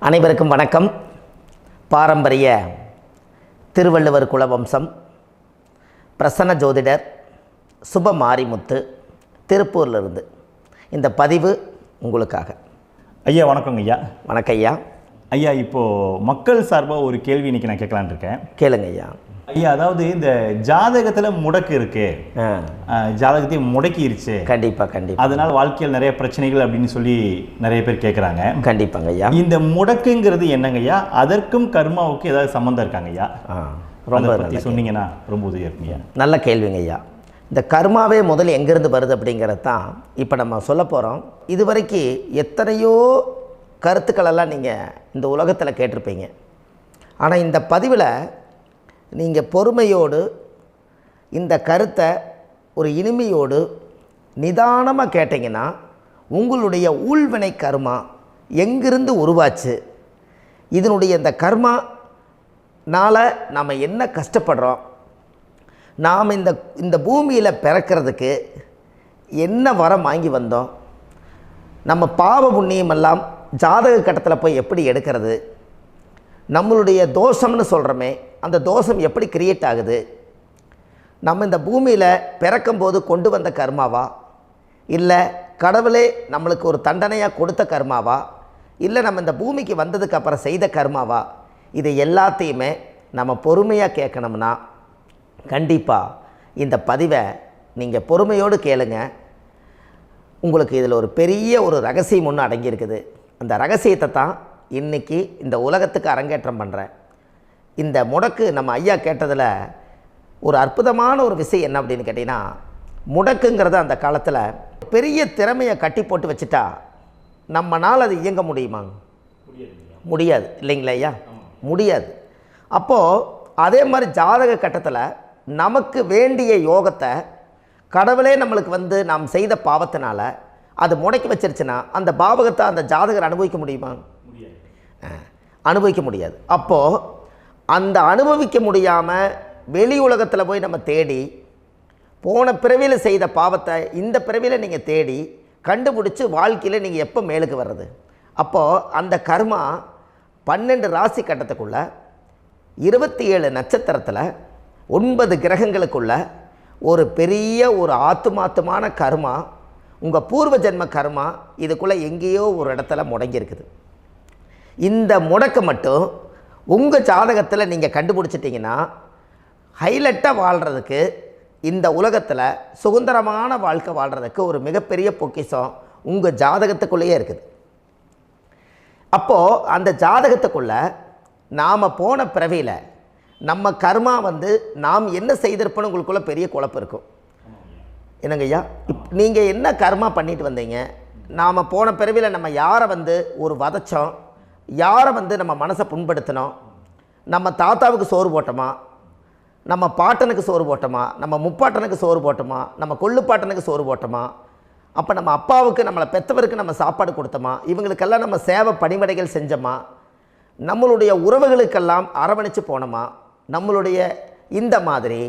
அனைவருக்கும் வணக்கம். பாரம்பரிய திருவள்ளுவர் குலவம்சம் பிரசன்ன ஜோதிடர் சுப மாரிமுத்து திருப்பூரிலிருந்து இந்த பதிவு உங்களுக்காக. ஐயா வணக்கங்க ஐயா. வணக்கம் ஐயா. ஐயா இப்போது மக்கள் சார்பாக ஒரு கேள்வி இன்றைக்கி நான் கேட்கலான் இருக்கேன். கேளுங்க ஐயா. ஐயா, அதாவது இந்த ஜாதகத்தில் முடக்கு இருக்கு, ஜாதகத்தையும் முடக்கிருச்சு, கண்டிப்பாக அதனால் வாழ்க்கையில் நிறைய பிரச்சனைகள் அப்படின்னு சொல்லி நிறைய பேர் கேட்குறாங்க. கண்டிப்பாங்க ஐயா. இந்த முடக்குங்கிறது என்னங்க ஐயா? அதற்கும் கர்மாவுக்கு ஏதாவது சம்மந்தம் இருக்காங்க ஐயா? ரொம்ப பற்றி சொன்னீங்கன்னா ரொம்ப உதவியாக இருக்குங்க. நல்ல கேள்விங்க ஐயா. இந்த கர்மாவே முதல்ல எங்கேருந்து வருது அப்படிங்கிறது தான் இப்போ நம்ம சொல்ல போகிறோம். இதுவரைக்கும் எத்தனையோ கருத்துக்களெல்லாம் நீங்கள் இந்த உலகத்தில் கேட்டிருப்பீங்க. ஆனால் இந்த பதிவில் நீங்கள் பொறுமையோடு இந்த கருத்தை ஒரு இனிமையோடு நிதானமாக கேட்டிங்கன்னா உங்களுடைய ஊழ்வினை கர்மா எங்கிருந்து உருவாச்சு, இதனுடைய இந்த கர்மானால் நாம் என்ன கஷ்டப்படுறோம், நாம் இந்த பூமியில் பிறக்கிறதுக்கு என்ன வரம் வாங்கி வந்தோம், நம்ம பாவ புண்ணியமெல்லாம் ஜாதக கட்டத்தில் போய் எப்படி எடுக்கிறது, நம்மளுடைய தோஷம்னு சொல்கிறோமே அந்த தோஷம் எப்படி கிரியேட் ஆகுது, நம்ம இந்த பூமியில் பிறக்கும்போது கொண்டு வந்த கர்மாவா, இல்லை கடவுளே நம்மளுக்கு ஒரு தண்டனையாக கொடுத்த கர்மாவா, இல்லை நம்ம இந்த பூமிக்கு வந்ததுக்கு அப்புறம் செய்த கர்மாவா, இது எல்லாத்தையுமே நம்ம பொறுமையாக கேட்கணும்னா கண்டிப்பாக இந்த பதிவை நீங்கள் பொறுமையோடு கேளுங்க. உங்களுக்கு இதில் ஒரு பெரிய ஒரு ரகசியம் ஒன்று அடங்கியிருக்குது. அந்த ரகசியத்தை தான் இன்றைக்கி இந்த உலகத்துக்கு அரங்கேற்றம் பண்ணுறேன். இந்த முடக்கு நம்ம ஐயா கேட்டதில் ஒரு அற்புதமான ஒரு விஷயம் என்ன அப்படின்னு கேட்டிங்கன்னா, முடக்குங்கிறது அந்த காலத்தில் பெரிய திறமையை கட்டி போட்டு வச்சுட்டா நம்மனால் அது இயங்க முடியுமாங்க? முடியாது இல்லைங்களா ஐயா? முடியாது. அப்போது அதே மாதிரி ஜாதக கட்டத்தில் நமக்கு வேண்டிய யோகத்தை கடவுளே நம்மளுக்கு நாம் செய்த பாவத்தினால அது முடக்கி வச்சிருச்சுன்னா அந்த பாவகத்தை அந்த ஜாதகர் அனுபவிக்க முடியுமா? அனுபவிக்க முடியாது. அப்போது அந்த அனுபவிக்க முடியாமல் வெளி உலகத்தில் போய் நம்ம தேடி போன பிறவியில் செய்த பாவத்தை இந்த பிறவியில் நீங்கள் தேடி கண்டுபிடிச்சி வாழ்க்கையில் நீங்கள் எப்போ மேலுக்கு வர்றது? அப்போது அந்த கர்மா 12 ராசி கட்டத்துக்குள்ள 27 நட்சத்திரத்தில் 9 கிரகங்களுக்குள்ள ஒரு பெரிய ஒரு ஆத்துமாத்துமான கர்மா, உங்கள் பூர்வ ஜென்ம கர்மா இதுக்குள்ளே எங்கேயோ ஒரு இடத்துல முடங்கியிருக்குது. இந்த முடக்க மட்டும் உங்கள் ஜாதகத்தில் நீங்கள் கண்டுபிடிச்சிட்டிங்கன்னா ஹைலைட்டாக வாழ்கிறதுக்கு, இந்த உலகத்தில் சுதந்திரமான வாழ்க்கை வாழ்கிறதுக்கு ஒரு மிகப்பெரிய பொக்கிஷம் உங்கள் ஜாதகத்துக்குள்ளேயே இருக்குது. அப்போது அந்த ஜாதகத்துக்குள்ளே நாம் போன பிறவியில் நம்ம கர்மா நாம் என்ன செய்திருப்போன்னு உங்களுக்குள்ளே பெரிய குழப்பம் இருக்கும். என்னங்க ஐயா, நீங்கள் என்ன கர்மா பண்ணிட்டு வந்தீங்க, நாம் போன பிறவியில் நம்ம யாரை ஒரு வதச்சோம், யாரை நம்ம மனசை புண்படுத்தினோம், நம்ம தாத்தாவுக்கு சோறு போட்டோமா, நம்ம பாட்டனுக்கு சோறு போட்டோமா, நம்ம முப்பாட்டனுக்கு சோறு போட்டோமா, நம்ம கொள்ளுப்பாட்டனுக்கு சோறு போட்டோமா, அப்போ நம்ம அப்பாவுக்கு நம்மளை பெற்றவருக்கு நம்ம சாப்பாடு கொடுத்தோமா, இவங்களுக்கெல்லாம் நம்ம சேவை பணிமடைகள் செஞ்சோமா, நம்மளுடைய உறவுகளுக்கெல்லாம் அரவணைச்சு போனோமா, நம்மளுடைய இந்த மாதிரி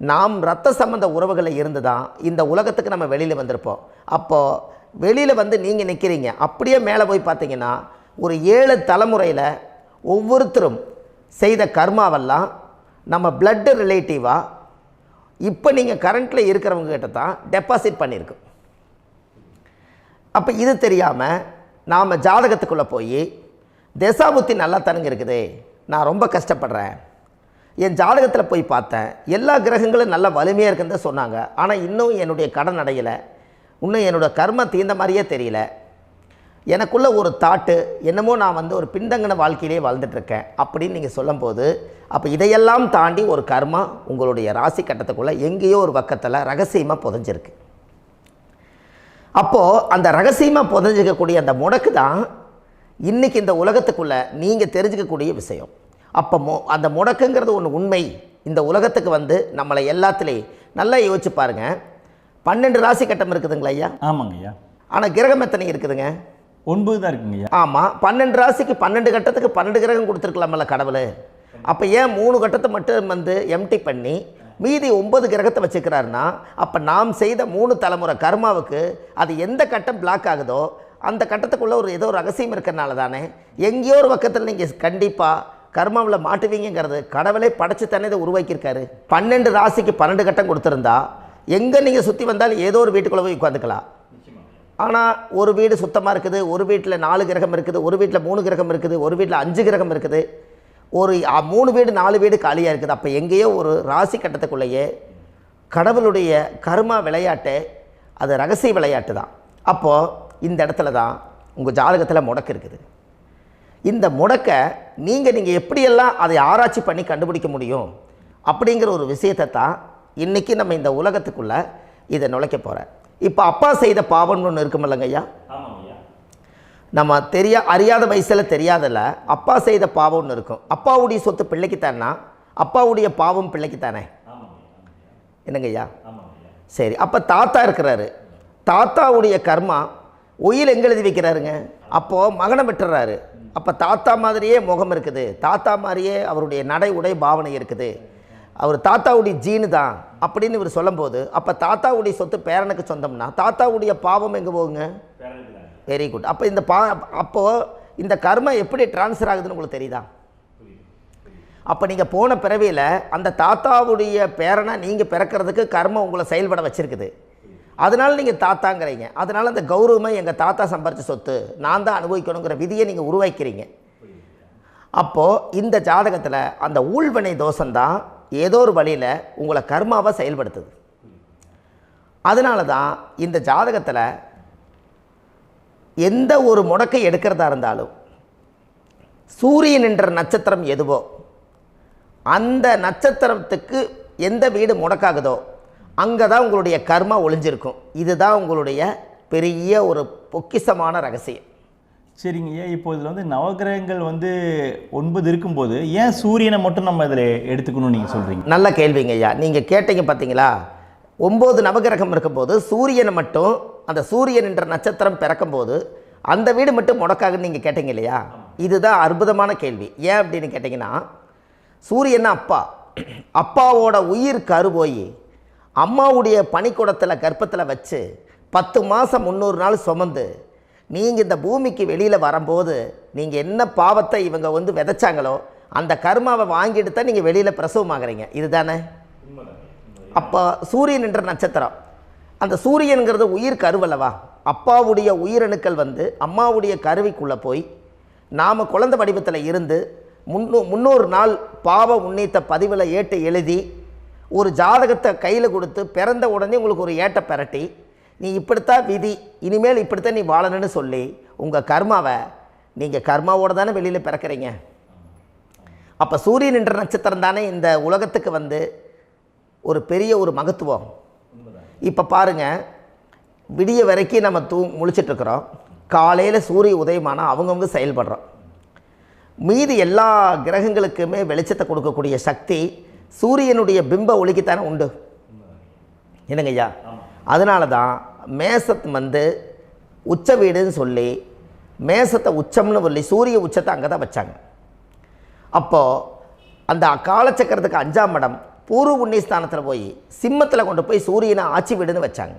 நாம் இரத்த சம்பந்த உறவுகளை இருந்து தான் இந்த உலகத்துக்கு நம்ம வெளியில் வந்திருப்போம். அப்போது வெளியில் நீங்கள் நிற்கிறீங்க, அப்படியே மேலே போய் பார்த்தீங்கன்னா ஒரு 7 தலைமுறையில் ஒவ்வொருத்தரும் செய்த கர்மாவெல்லாம் நம்ம பிளட்டு ரிலேட்டிவாக இப்போ நீங்கள் கரண்ட்டில் இருக்கிறவங்க கிட்ட தான் டெபாசிட் பண்ணியிருக்கோம். அப்போ இது தெரியாமல் நாம் ஜாதகத்துக்குள்ளே போய் தசாபுத்தி நல்லா தனுங்க இருக்குது, நான் ரொம்ப கஷ்டப்படுறேன், என் ஜாதகத்தில் போய் பார்த்தேன் எல்லா கிரகங்களும் நல்ல வலிமையாக இருக்குன்னு தான் சொன்னாங்க, ஆனால் இன்னும் என்னுடைய கடன் அடையலை, இன்னும் என்னோடய கர்ம தீர்ந்த மாதிரியே தெரியல, எனக்குள்ளே ஒரு தாட்டு என்னமோ நான் ஒரு பின்தங்கின வாழ்க்கையிலே வாழ்ந்துட்டுருக்கேன் அப்படின்னு நீங்கள் சொல்லும்போது, அப்போ இதையெல்லாம் தாண்டி ஒரு கர்மா உங்களுடைய ராசி கட்டத்துக்குள்ளே எங்கேயோ ஒரு பக்கத்தில் ரகசியமாக புதைஞ்சிருக்கு. அப்போது அந்த ரகசியமாக புதைஞ்சிக்கக்கூடிய அந்த முடக்கு தான் இன்றைக்கி இந்த உலகத்துக்குள்ளே நீங்கள் தெரிஞ்சுக்கக்கூடிய விஷயம். அப்போ அந்த முடக்குங்கிறது ஒன்று உண்மை. இந்த உலகத்துக்கு நம்மளை எல்லாத்துலேயும் நல்லா யோசிச்சு பாருங்கள். 12 ராசி கட்டம் இருக்குதுங்களா ஐயா? ஆமாங்க ஐயா. ஆனால் கிரகம் எத்தனை இருக்குதுங்க? 9 தான் இருக்குங்க ஐயா. ஆமாம், 12 ராசிக்கு 12 கட்டத்துக்கு 12 கிரகம் கொடுத்துருக்கலாமல்ல கடவுள். அப்போ ஏன் 3 கட்டத்தை மட்டும் எம்டி பண்ணி மீதி 9 கிரகத்தை வச்சுக்கிறாருன்னா, அப்போ நாம் செய்த 3 தலைமுறை கர்மாவுக்கு அது எந்த கட்டம் பிளாக் ஆகுதோ அந்த கட்டத்துக்குள்ளே ஏதோ ஒரு ரகசியம் இருக்கிறனால தானே எங்கேயோ ஒரு பக்கத்தில் நீங்கள் கண்டிப்பாக கர்மாவில் மாட்டுவீங்கிறது கடவுளே படைச்சு தானே இதை உருவாக்கியிருக்காரு. 12 ராசிக்கு 12 கட்டம் கொடுத்துருந்தா எங்கே நீங்கள் சுற்றி வந்தாலும் ஏதோ ஒரு வீட்டுக்குள்ளே போய் உட்காந்துக்கலாம். ஆனால் ஒரு வீடு சுத்தமாக இருக்குது, ஒரு வீட்டில் 4 கிரகம் இருக்குது, ஒரு வீட்டில் 3 கிரகம் இருக்குது, ஒரு வீட்டில் 5 கிரகம் இருக்குது, ஒரு 3 வீடு 4 வீடு காலியாக இருக்குது. அப்போ எங்கேயோ ஒரு ராசி கட்டத்துக்குள்ளேயே கடவுளுடைய கர்மா விளையாட்டு, அது ரகசிய விளையாட்டு தான். அப்போது இந்த இடத்துல தான் உங்கள் ஜாதகத்தில் முடக்கு இருக்குது. இந்த முடக்கை நீங்கள் எப்படியெல்லாம் அதை ஆராய்ச்சி பண்ணி கண்டுபிடிக்க முடியும் அப்படிங்கிற ஒரு விஷயத்தை தான் இன்றைக்கி நம்ம இந்த உலகத்துக்குள்ளே இதை நுழைக்க போகிறேன். இப்போ அப்பா செய்த பாவம்னு ஒன்று இருக்குமில்லங்க ஐயா, நம்ம அறியாத வயசில் தெரியாதில்ல, அப்பா செய்த பாவம்னு இருக்கும். அப்பாவுடைய சொத்து பிள்ளைக்குத்தானா, அப்பாவுடைய பாவம் பிள்ளைக்குத்தானே, என்னங்க ஐயா? சரி, அப்போ தாத்தா இருக்கிறாரு, தாத்தாவுடைய கர்மா உயிர் எங்கே எழுதி வைக்கிறாருங்க? அப்போது மகனை விட்டுறாரு. அப்போ தாத்தா மாதிரியே முகம் இருக்குது, தாத்தா மாதிரியே அவருடைய நடை உடை பாவனை இருக்குது, அவர் தாத்தாவுடைய ஜீனு தான் அப்படின்னு இவர் சொல்லும்போது, அப்போ தாத்தாவுடைய சொத்து பேரனுக்கு சொந்தம்னா தாத்தாவுடைய பாவம் எங்கே போகுங்க? Very good. அப்போ அப்போது இந்த கர்மா எப்படி டிரான்ஸ்ஃபர் ஆகுதுன்னு உங்களுக்கு தெரியுதா? அப்போ நீங்கள் போன பிறவியில் அந்த தாத்தாவுடைய பேரனை நீங்கள் பிறக்கிறதுக்கு கர்மம் உங்களை செயல்பட வச்சுருக்குது. அதனால் நீங்கள் தாத்தாங்கிறீங்க. அதனால் அந்த கௌரவமாக எங்கள் தாத்தா சம்பாரித்த சொத்து நான் தான் அனுபவிக்கணுங்கிற விதியை நீங்கள் உருவாக்கிறீங்க. அப்போது இந்த ஜாதகத்தில் அந்த ஊழ்வினை தோஷந்தான் ஏதோ ஒரு வழியில் உங்களை கர்மாவை செயல்படுத்துது. அதனால தான் இந்த ஜாதகத்தில் எந்த ஒரு முடக்கை எடுக்கிறதா இருந்தாலும் சூரியன் என்ற நட்சத்திரம் எதுவோ அந்த நட்சத்திரத்துக்கு எந்த வீடு முடக்காகுதோ அங்கே தான் உங்களுடைய கர்மா ஒளிஞ்சிருக்கும். இதுதான் உங்களுடைய பெரிய ஒரு பொக்கிஷமான ரகசியம். சரிங்க ஐயா, இப்போ இதில் நவகிரகங்கள் 9 இருக்கும்போது ஏன் சூரியனை மட்டும் நம்ம இதில் எடுத்துக்கணும்னு நீங்கள் சொல்கிறீங்க? நல்ல கேள்விங்க ஐயா. நீங்கள் கேட்டீங்க பார்த்தீங்களா, 9 நவகிரகம் இருக்கும்போது சூரியனை மட்டும், அந்த சூரியன் என்ற நட்சத்திரம் பிறக்கும்போது அந்த வீடு மட்டும் முடக்காகுன்னு நீங்கள் கேட்டீங்க இல்லையா? இதுதான் அற்புதமான கேள்வி. ஏன் அப்படின்னு கேட்டிங்கன்னா, சூரியன்னா அப்பாவோட உயிர் கரு போய் அம்மாவுடைய பனிக்கூடத்தில் கர்ப்பத்தில் வச்சு 10 மாதம் 300 நாள் சுமந்து நீங்கள் இந்த பூமிக்கு வெளியில் வரும்போது நீங்கள் என்ன பாவத்தை இவங்க விதைச்சாங்களோ அந்த கர்மாவை வாங்கிட்டு தான் நீங்கள் வெளியில் பிரசவமாகறீங்க. இதுதானே? அப்போ சூரியன் என்ற நட்சத்திரம், அந்த சூரியனுங்கிறது உயிர் கருவல்லவா, அப்பாவுடைய உயிரணுக்கள் அம்மாவுடைய கருவிக்குள்ளே போய் நாம் குழந்தை வடிவத்தில் இருந்து 300 நாள் பாவ உன்னித்த பதிவில் ஏட்டு எழுதி ஒரு ஜாதகத்தை கையில் கொடுத்து பிறந்த உடனே உங்களுக்கு ஒரு ஏட்டை பெரட்டி நீ இப்படித்தான் விதி, இனிமேல் இப்படித்தான் நீ வாழணும்னு சொல்லி உங்கள் கர்மாவை நீங்கள் கர்மாவோடு தானே வெளியில் பிறக்கிறீங்க. அப்போ சூரியன் என்ற நட்சத்திரம் தானே இந்த உலகத்துக்கு ஒரு பெரிய ஒரு மகத்துவம். இப்போ பாருங்கள், விடிய வரைக்கும் நம்ம முழிச்சிட்ருக்குறோம், காலையில் சூரிய உதயமானால் அவங்கவுங்க செயல்படுறோம். மீதி எல்லா கிரகங்களுக்குமே வெளிச்சத்தை கொடுக்கக்கூடிய சக்தி சூரியனுடைய பிம்ப ஒளிக்குத்தானே உண்டு, என்னங்க ஐயா? அதனால தான் மேசத்து உச்ச வீடுன்னு சொல்லி மேசத்தை உச்சம்னு சொல்லி சூரிய உச்சத்தை அங்கே தான் வச்சாங்க. அப்போது அந்த காலச்சக்கரத்துக்கு 5ஆம் இடம் பூர்வ புண்ணியஸ்தானத்தில் போய் சிம்மத்தில் கொண்டு போய் சூரியனை ஆட்சி வீடுன்னு வச்சாங்க.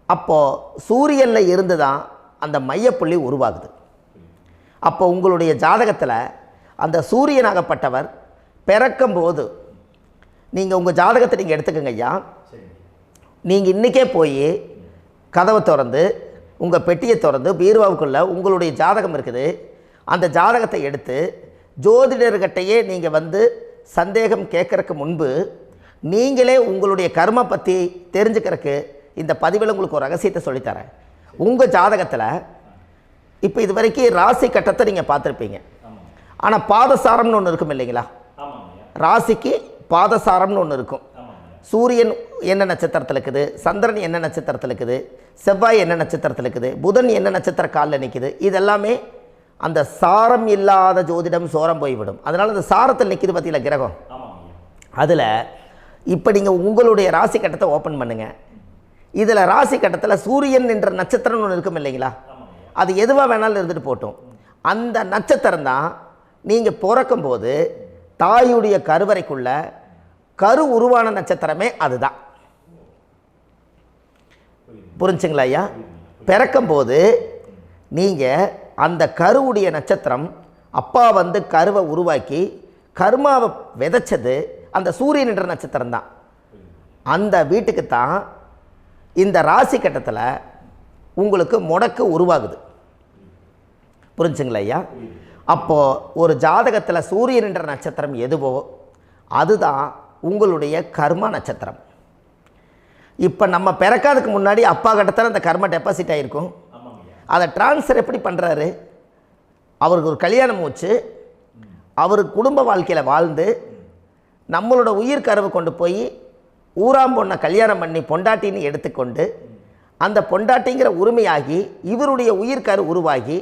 அப்போது சூரியனில் இருந்து தான் அந்த மையப்புள்ளி உருவாகுது. அப்போ உங்களுடைய ஜாதகத்தில் அந்த சூரியனாகப்பட்டவர் பிறக்கும்போது நீங்கள் உங்கள் ஜாதகத்தை நீங்கள் எடுத்துக்கங்க ஐயா. நீங்கள் இன்றைக்கே போய் கதவை திறந்து உங்கள் பெட்டியை திறந்து பீர்வாவுக்குள்ளே உங்களுடைய ஜாதகம் இருக்குது, அந்த ஜாதகத்தை எடுத்து ஜோதிடர்கிட்டையே நீங்கள் சந்தேகம் கேட்குறக்கு முன்பு நீங்களே உங்களுடைய கர்ம பற்றி தெரிஞ்சுக்கிறதுக்கு இந்த பதிவில் உங்களுக்கு ஒரு ரகசியத்தை சொல்லித்தரேன். உங்கள் ஜாதகத்தில் இப்போ இது வரைக்கும் ராசி கட்டத்தை நீங்கள் பார்த்துருப்பீங்க, ஆனால் பாதசாரம்னு ஒன்று இருக்கும் இல்லைங்களா? ராசிக்கு பாதசாரம்னு ஒன்று இருக்கும். சூரியன் என்ன நட்சத்திரத்தில் இருக்குது, சந்திரன் என்ன நட்சத்திரத்தில் இருக்குது, செவ்வாய் என்ன நட்சத்திரத்தில் இருக்குது, புதன் என்ன நட்சத்திர காலில் நிற்குது, இதெல்லாமே அந்த சாரம் இல்லாத ஜோதிடம் சோரம் போய்விடும். அதனால் அந்த சாரத்தில் நிற்கிது பார்த்தீங்களா கிரகம், அதில் இப்போ நீங்கள் உங்களுடைய ராசி கட்டத்தை ஓப்பன் பண்ணுங்கள். இதில் ராசி கட்டத்தில் சூரியன் என்ற நட்சத்திரம்னு ஒன்று இருக்கும் இல்லைங்களா? அது எதுவாக வேணாலும் இருந்துட்டு போட்டோம், அந்த நட்சத்திரம் தான் நீங்கள் பிறக்கும்போது தாயுடைய கருவறைக்குள்ள கரு உருவான நட்சத்திரமே அதுதான். புரிஞ்சுங்களா ஐயா? பிறக்கும்போது நீங்கள் அந்த கருவுடைய நட்சத்திரம் அப்பா வந்து கருவை உருவாக்கி கர்மாவை விதைச்சது அந்த சூரியன் என்ற நட்சத்திரம் தான். அந்த வீட்டுக்கு தான் இந்த ராசி கட்டத்தில் உங்களுக்கு முடக்கு உருவாகுது. புரிஞ்சுங்களா ஐயா? அப்போது ஒரு ஜாதகத்தில் சூரியன் என்ற நட்சத்திரம் எதுவோ அதுதான் உங்களுடைய கர்மா நட்சத்திரம். இப்போ நம்ம பிறக்காதுக்கு முன்னாடி அப்பா கட்டத்தில் அந்த கர்மா டெபாசிட் ஆகிருக்கும். அதை ட்ரான்ஸ்ஃபர் எப்படி பண்ணுறாரு? அவருக்கு ஒரு கல்யாணம் வச்சு அவர் குடும்ப வாழ்க்கையில் வாழ்ந்து நம்மளோட உயிர் கருவை கொண்டு போய் ஊராம் பொண்ணை கல்யாணம் பண்ணி பொண்டாட்டின்னு எடுத்துக்கொண்டு அந்த பொண்டாட்டிங்கிற உரிமையாகி இவருடைய உயிர் கரு உருவாகி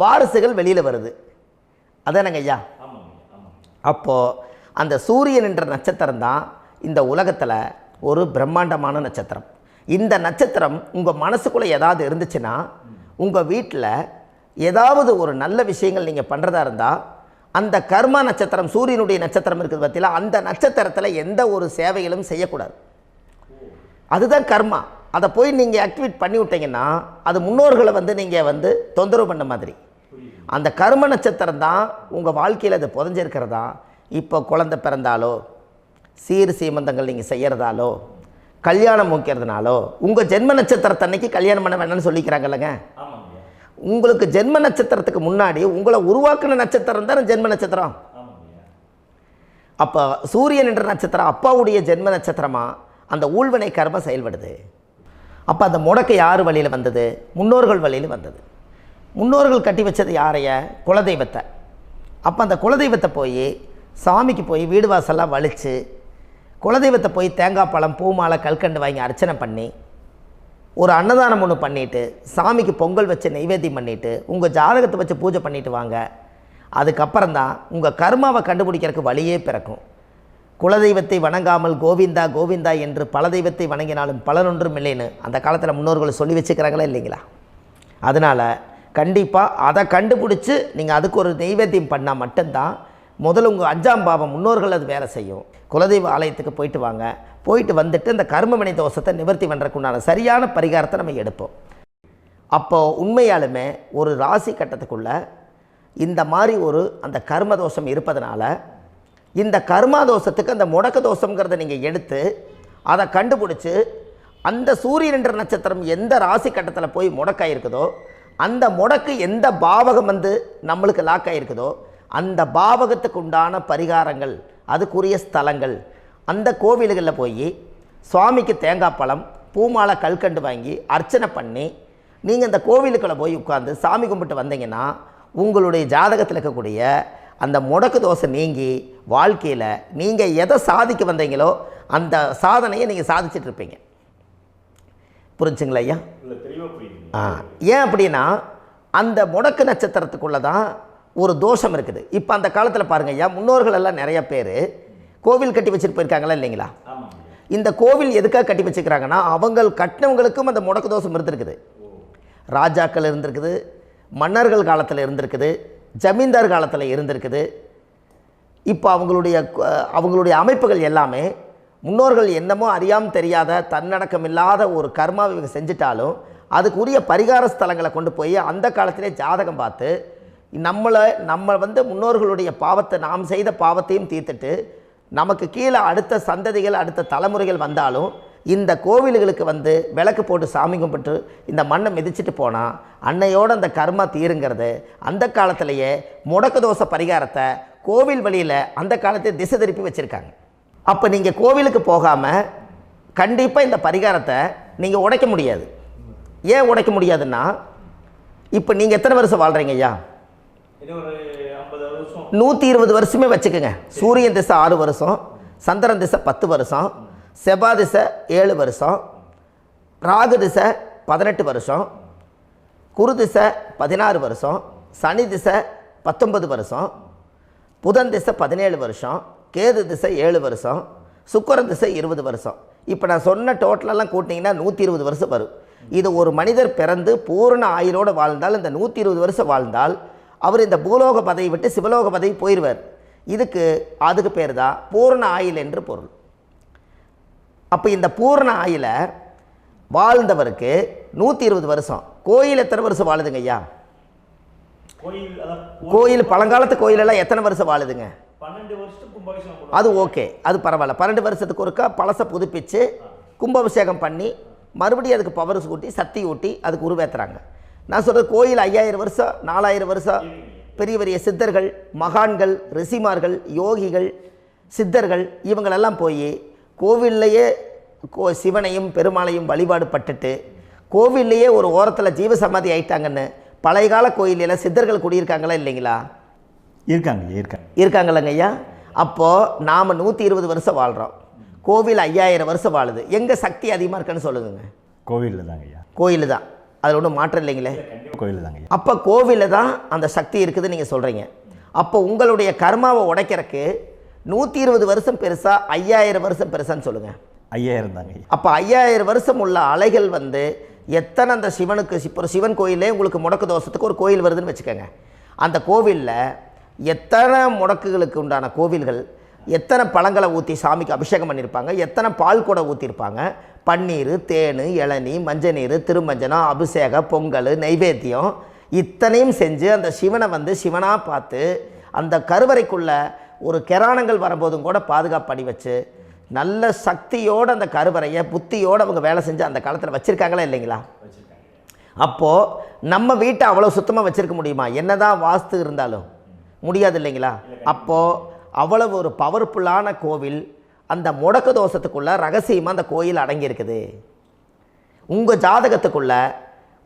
வாரிசுகள் வெளியில் வருது. அதானங்க ஐயா? அப்போது அந்த சூரியன் என்ற நட்சத்திரம் தான் இந்த உலகத்தில் ஒரு பிரம்மாண்டமான நட்சத்திரம். இந்த நட்சத்திரம் உங்கள் மனசுக்குள்ளே ஏதாவது இருந்துச்சுன்னா உங்கள் வீட்டில் ஏதாவது ஒரு நல்ல விஷயங்கள் நீங்கள் பண்ணுறதா இருந்தால் அந்த கர்மா நட்சத்திரம் சூரியனுடைய நட்சத்திரம் இருக்குது பார்த்தீங்களா, அந்த நட்சத்திரத்தில் எந்த ஒரு சேவைகளும் செய்யக்கூடாது. அதுதான் கர்மா. அதை போய் நீங்கள் ஆக்டிவேட் பண்ணி விட்டீங்கன்னா அது முன்னோர்களை வந்து நீங்கள் வந்து தொந்தரவு பண்ண மாதிரி. அந்த கர்ம நட்சத்திரம் தான் உங்கள் வாழ்க்கையில் அது புதஞ்சிருக்கிறதா. இப்போ குழந்தை பிறந்தாலோ சீர் சீமந்தங்கள் நீங்கள் செய்கிறதாலோ கல்யாணம் முக்கிறதுனாலோ உங்கள் ஜென்ம நட்சத்திரத்தன்னைக்கு கல்யாணம் பண்ண வேண்டாம்னு சொல்லிக்கிறாங்கல்லங்க. உங்களுக்கு ஜென்ம நட்சத்திரத்துக்கு முன்னாடி உங்களை உருவாக்குன நட்சத்திரம் தான் ஜென்ம நட்சத்திரம். அப்போ சூரியன் என்ற நட்சத்திரம் அப்பாவுடைய ஜென்ம நட்சத்திரமாக அந்த ஊழ்வினை கர்மம் செயல்படுது. அப்போ அந்த முடக்கு யார் வழியில் வந்தது? முன்னோர்கள் வழியில் வந்தது. முன்னோர்கள் கட்டி வச்சது யாரைய? குலதெய்வத்தை. அப்போ அந்த குலதெய்வத்தை போய் சாமிக்கு போய் வீடு வாசல்லாம் வலித்து குலதெய்வத்தை போய் தேங்காய் பழம் பூ மாலை கல்கண்டு வாங்கி அர்ச்சனை பண்ணி ஒரு அன்னதானம் ஒன்று பண்ணிவிட்டு சாமிக்கு பொங்கல் வச்சு நைவேத்தியம் பண்ணிவிட்டு உங்கள் ஜாதகத்தை வச்சு பூஜை பண்ணிவிட்டு வாங்க. அதுக்கப்புறம் தான் உங்கள் கர்மாவை கண்டுபிடிக்கிறதுக்கு வழியே பிறக்கும். குலதெய்வத்தை வணங்காமல் கோவிந்தா கோவிந்தா என்று பல தெய்வத்தை வணங்கினாலும் பலனொன்றும் இல்லைன்னு அந்த காலத்தில் முன்னோர்கள் சொல்லி வச்சுக்கிறாங்களா இல்லைங்களா? அதனால் கண்டிப்பாக அதை கண்டுபிடிச்சி நீங்கள் அதுக்கு ஒரு நைவேத்தியம் பண்ணால் மட்டும்தான் முதல்ல உங்கள் 5ஆம் பாவம் முன்னோர்கள் அது வேலை செய்யும். குலதெய்வ ஆலயத்துக்கு போயிட்டு வாங்க. போயிட்டு வந்துட்டு இந்த கர்மவினை தோஷத்தை நிவர்த்தி பண்ணுறதுக்குண்டான சரியான பரிகாரத்தை நம்ம எடுப்போம். அப்போது உண்மையாலுமே ஒரு ராசி கட்டத்துக்குள்ளே இந்த மாதிரி ஒரு அந்த கர்ம தோஷம் இருப்பதனால இந்த கர்மா தோஷத்துக்கு அந்த முடக்க தோஷங்கிறத நீங்கள் எடுத்து அதை கண்டுபிடிச்சி அந்த சூரியன் என்ற நட்சத்திரம் எந்த ராசி கட்டத்தில் போய் முடக்காயிருக்குதோ அந்த முடக்கு எந்த பாவகம் வந்து நம்மளுக்கு லாக் ஆகிருக்குதோ அந்த பாவகத்துக்கு உண்டான பரிகாரங்கள் அதுக்குரிய ஸ்தலங்கள் அந்த கோவில்களில் போய் சுவாமிக்கு தேங்காய் பழம் பூமாலை கல்கண்டு வாங்கி அர்ச்சனை பண்ணி நீங்கள் இந்த கோவிலுக்குள்ளே போய் உட்காந்து சாமி கும்பிட்டு வந்தீங்கன்னா உங்களுடைய ஜாதகத்தில் இருக்கக்கூடிய அந்த முடக்கு தோசை நீங்கி வாழ்க்கையில் நீங்கள் எதை சாதிக்க வந்தீங்களோ அந்த சாதனையை நீங்கள் சாதிச்சிட்ருப்பீங்க. புரிஞ்சுங்களா ஐயா? ஏன் அப்படின்னா அந்த முடக்கு நட்சத்திரத்துக்குள்ளே தான் ஒரு தோஷம் இருக்குது. இப்போ அந்த காலத்தில் பாருங்கள் ஐயா, முன்னோர்கள் எல்லாம் நிறைய பேர் கோவில் கட்டி வச்சுட்டு போயிருக்காங்களா இல்லைங்களா? இந்த கோவில் எதுக்காக கட்டி வச்சுக்கிறாங்கன்னா அவங்க கட்டினவங்களுக்கும் அந்த முடக்கு தோஷம் இருந்திருக்குது. ராஜாக்கள் இருந்திருக்குது, மன்னர்கள் காலத்தில் இருந்திருக்குது, ஜமீன்தார் காலத்தில் இருந்திருக்குது. இப்போ அவங்களுடைய அமைப்புகள் எல்லாமே முன்னோர்கள் என்னமோ அறியாமல் தெரியாத தன்னடக்கம் இல்லாத ஒரு கர்மாவை இவங்க செஞ்சிட்டாலும் அதுக்குரிய பரிகார ஸ்தலங்களை கொண்டு போய் அந்த காலத்திலே ஜாதகம் பார்த்து நம்ம வந்து முன்னோர்களுடைய பாவத்தை நாம் செய்த பாவத்தையும் தீர்த்துட்டு நமக்கு கீழே அடுத்த சந்ததிகள் அடுத்த தலைமுறைகள் வந்தாலும் இந்த கோவில்களுக்கு வந்து விளக்கு போட்டு சாமி கும்பிட்டு இந்த மண்ணை மிதிச்சிட்டு போனால் அன்னையோடு அந்த கர்மா தீருங்கிறது அந்த காலத்திலேயே முடக்க தோஷ பரிகாரத்தை கோவில் வழியில் அந்த காலத்தை திசை திருப்பி வச்சுருக்காங்க. அப்போ நீங்கள் கோவிலுக்கு போகாமல் கண்டிப்பாக இந்த பரிகாரத்தை நீங்கள் உடைக்க முடியாது. ஏன் உடைக்க முடியாதுன்னா இப்போ நீங்கள் எத்தனை வருஷம் வாழ்கிறீங்க ஐயா? 120 வருஷமே வச்சுக்கோங்க. சூரியன் திசை 6 வருஷம், சந்திரன் திசை 10 வருஷம், செவ்வாய் திசை 7 வருஷம், ராகு திசை 18 வருஷம், குரு திசை 16 வருஷம், சனி திசை 19 வருஷம், புதன் திசை 17 வருஷம், கேது திசை 7 வருஷம், சுக்கிரன் திசை 20 வருஷம். இப்போ நான் சொன்ன டோட்டலெல்லாம் கூட்டிங்கன்னா 120 வருஷம் வரும். இது ஒரு மனிதர் பிறந்து பூரண ஆயுளோடு வாழ்ந்தால் இந்த 120 வருஷம் வாழ்ந்தால் அவர் இந்த பூலோக பதவி விட்டு சிவலோக பதவி போயிடுவார். அதுக்கு பேர் தான் பூரண ஆயுள் என்று பொருள். அப்போ இந்த பூரண ஆயுளை வாழ்ந்தவருக்கு 120 வருஷம். கோயில் எத்தனை வருஷம் வாழுதுங்க ஐயா? கோயில் பழங்காலத்து கோயிலெல்லாம் எத்தனை வருஷம் வாழுதுங்க? 12 வருஷத்துக்கு கும்பாபிஷேகம். அது ஓகே, அது பரவாயில்ல. 12 வருஷத்துக்கு ஒருக்கா பழசை புதுப்பிச்சு கும்பாபிஷேகம் பண்ணி மறுபடியும் அதுக்கு பவர் ஊட்டி சக்தி ஊட்டி அதுக்கு உருவேற்றுறாங்க. நான் சொல்கிறது கோயில் 5000 வருஷம் 4000 வருஷம் பெரிய பெரிய சித்தர்கள், மகான்கள், ரிஷிமார்கள், யோகிகள், சித்தர்கள் இவங்களெல்லாம் போய் கோவில்லையே சிவனையும் பெருமாளையும் வழிபாடு பட்டுட்டு கோவில்லையே ஒரு ஓரத்தில் ஜீவசமாதி ஆயிட்டாங்கன்னு பழைய கால கோயிலில் சித்தர்கள் குடியிருக்காங்களா இல்லைங்களா? இருக்காங்கல்லங்க ஐயா. அப்போது நாம் 120 வருஷம் வாழ்கிறோம், கோவில் 5000 வருஷம் வாழுது. எங்கே சக்தி அதிகமாக இருக்குன்னு சொல்லுங்க? கோவிலில் தாங்க ஐயா. கோயில் தான், அதில் ஒன்றும் மாற்றம் இல்லைங்களே. கோயில் தாங்க. அப்போ கோவிலில் தான் அந்த சக்தி இருக்குதுன்னு நீங்கள் சொல்கிறீங்க. அப்போ உங்களுடைய கர்மாவை உடைக்கிறதுக்கு 120 வருஷம் பெருசா 5000 வருஷம் பெருசான்னு சொல்லுங்கள்? 5000 தாங்க. அப்போ 5000 வருஷம் உள்ள அலைகள் வந்து எத்தனை அந்த சிவனுக்கு இப்போ சிவன் கோயிலே உங்களுக்கு முடக்கு தோஷத்துக்கு ஒரு கோயில் வருதுன்னு வச்சுக்கோங்க. அந்த கோவிலில் எத்தனை முடக்குகளுக்கு உண்டான கோவில்கள், எத்தனை பழங்களை ஊற்றி சாமிக்கு அபிஷேகம் பண்ணியிருப்பாங்க, எத்தனை பால் கூட ஊற்றிருப்பாங்க, பன்னீர், தேன், இளநீ, மஞ்சள் நீர், திருமஞ்சனம், அபிஷேகம், பொங்கல், நைவேத்தியம் இத்தனையும் செஞ்சு அந்த சிவனை வந்து சிவனாக பார்த்து அந்த கருவறைக்குள்ள ஒரு கிராணங்கள் வரும்போதும் கூட பாதுகாப்பு பண்ணி வச்சு நல்ல சக்தியோடு அந்த கருவறையை புத்தியோடு அவங்க வேலை செஞ்சு அந்த காலத்தில் வச்சுருக்காங்களா இல்லைங்களா? அப்போது நம்ம வீட்டை அவ்வளோ சுத்தமாக வச்சுருக்க முடியுமா? என்னதான் வாஸ்து இருந்தாலும் முடியாது இல்லைங்களா? அப்போது அவ்வளவு ஒரு பவர்ஃபுல்லான கோவில் அந்த முடக்கு தோஷத்துக்குள்ளே ரகசியமாக அந்த கோயில் அடங்கியிருக்குது. உங்கள் ஜாதகத்துக்குள்ளே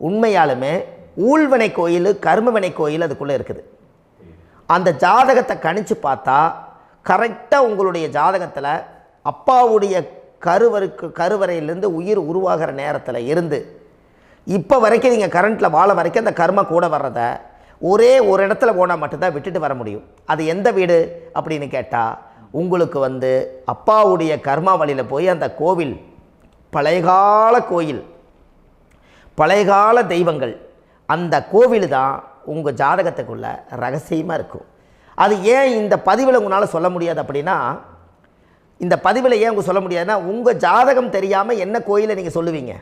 உண்மையாலுமே ஊழ்வினை கோயில், கர்மவினை கோயில் அதுக்குள்ளே இருக்குது. அந்த ஜாதகத்தை கணிச்சு பார்த்தா கரெக்டாக உங்களுடைய ஜாதகத்தில் அப்பாவுடைய கருவறையிலேருந்து உயிர் உருவாகிற நேரத்தில் இருந்து இப்போ வரைக்கும் நீங்கள் கரண்ட்டில் வாழ வரைக்கும் அந்த கர்ம கூட வர்றதை ஒரே ஒரு இடத்துல போனால் மட்டும்தான் விட்டுட்டு வர முடியும். அது எந்த வீடு அப்படின்னு கேட்டால் உங்களுக்கு வந்து அப்பாவுடைய கர்மா வழியில் போய் அந்த கோவில் பழையகால கோயில், பழையகால தெய்வங்கள், அந்த கோவில் தான் உங்கள் ஜாதகத்துக்குள்ள ரகசியமாக இருக்கும். அது ஏன் இந்த பதிவில் உங்களால் சொல்ல முடியாது அப்படின்னா, இந்த பதிவில் ஏன் உங்க சொல்ல முடியாதுன்னா உங்கள் ஜாதகம் தெரியாமல் என்ன கோயிலை நீங்கள் சொல்லுவீங்க?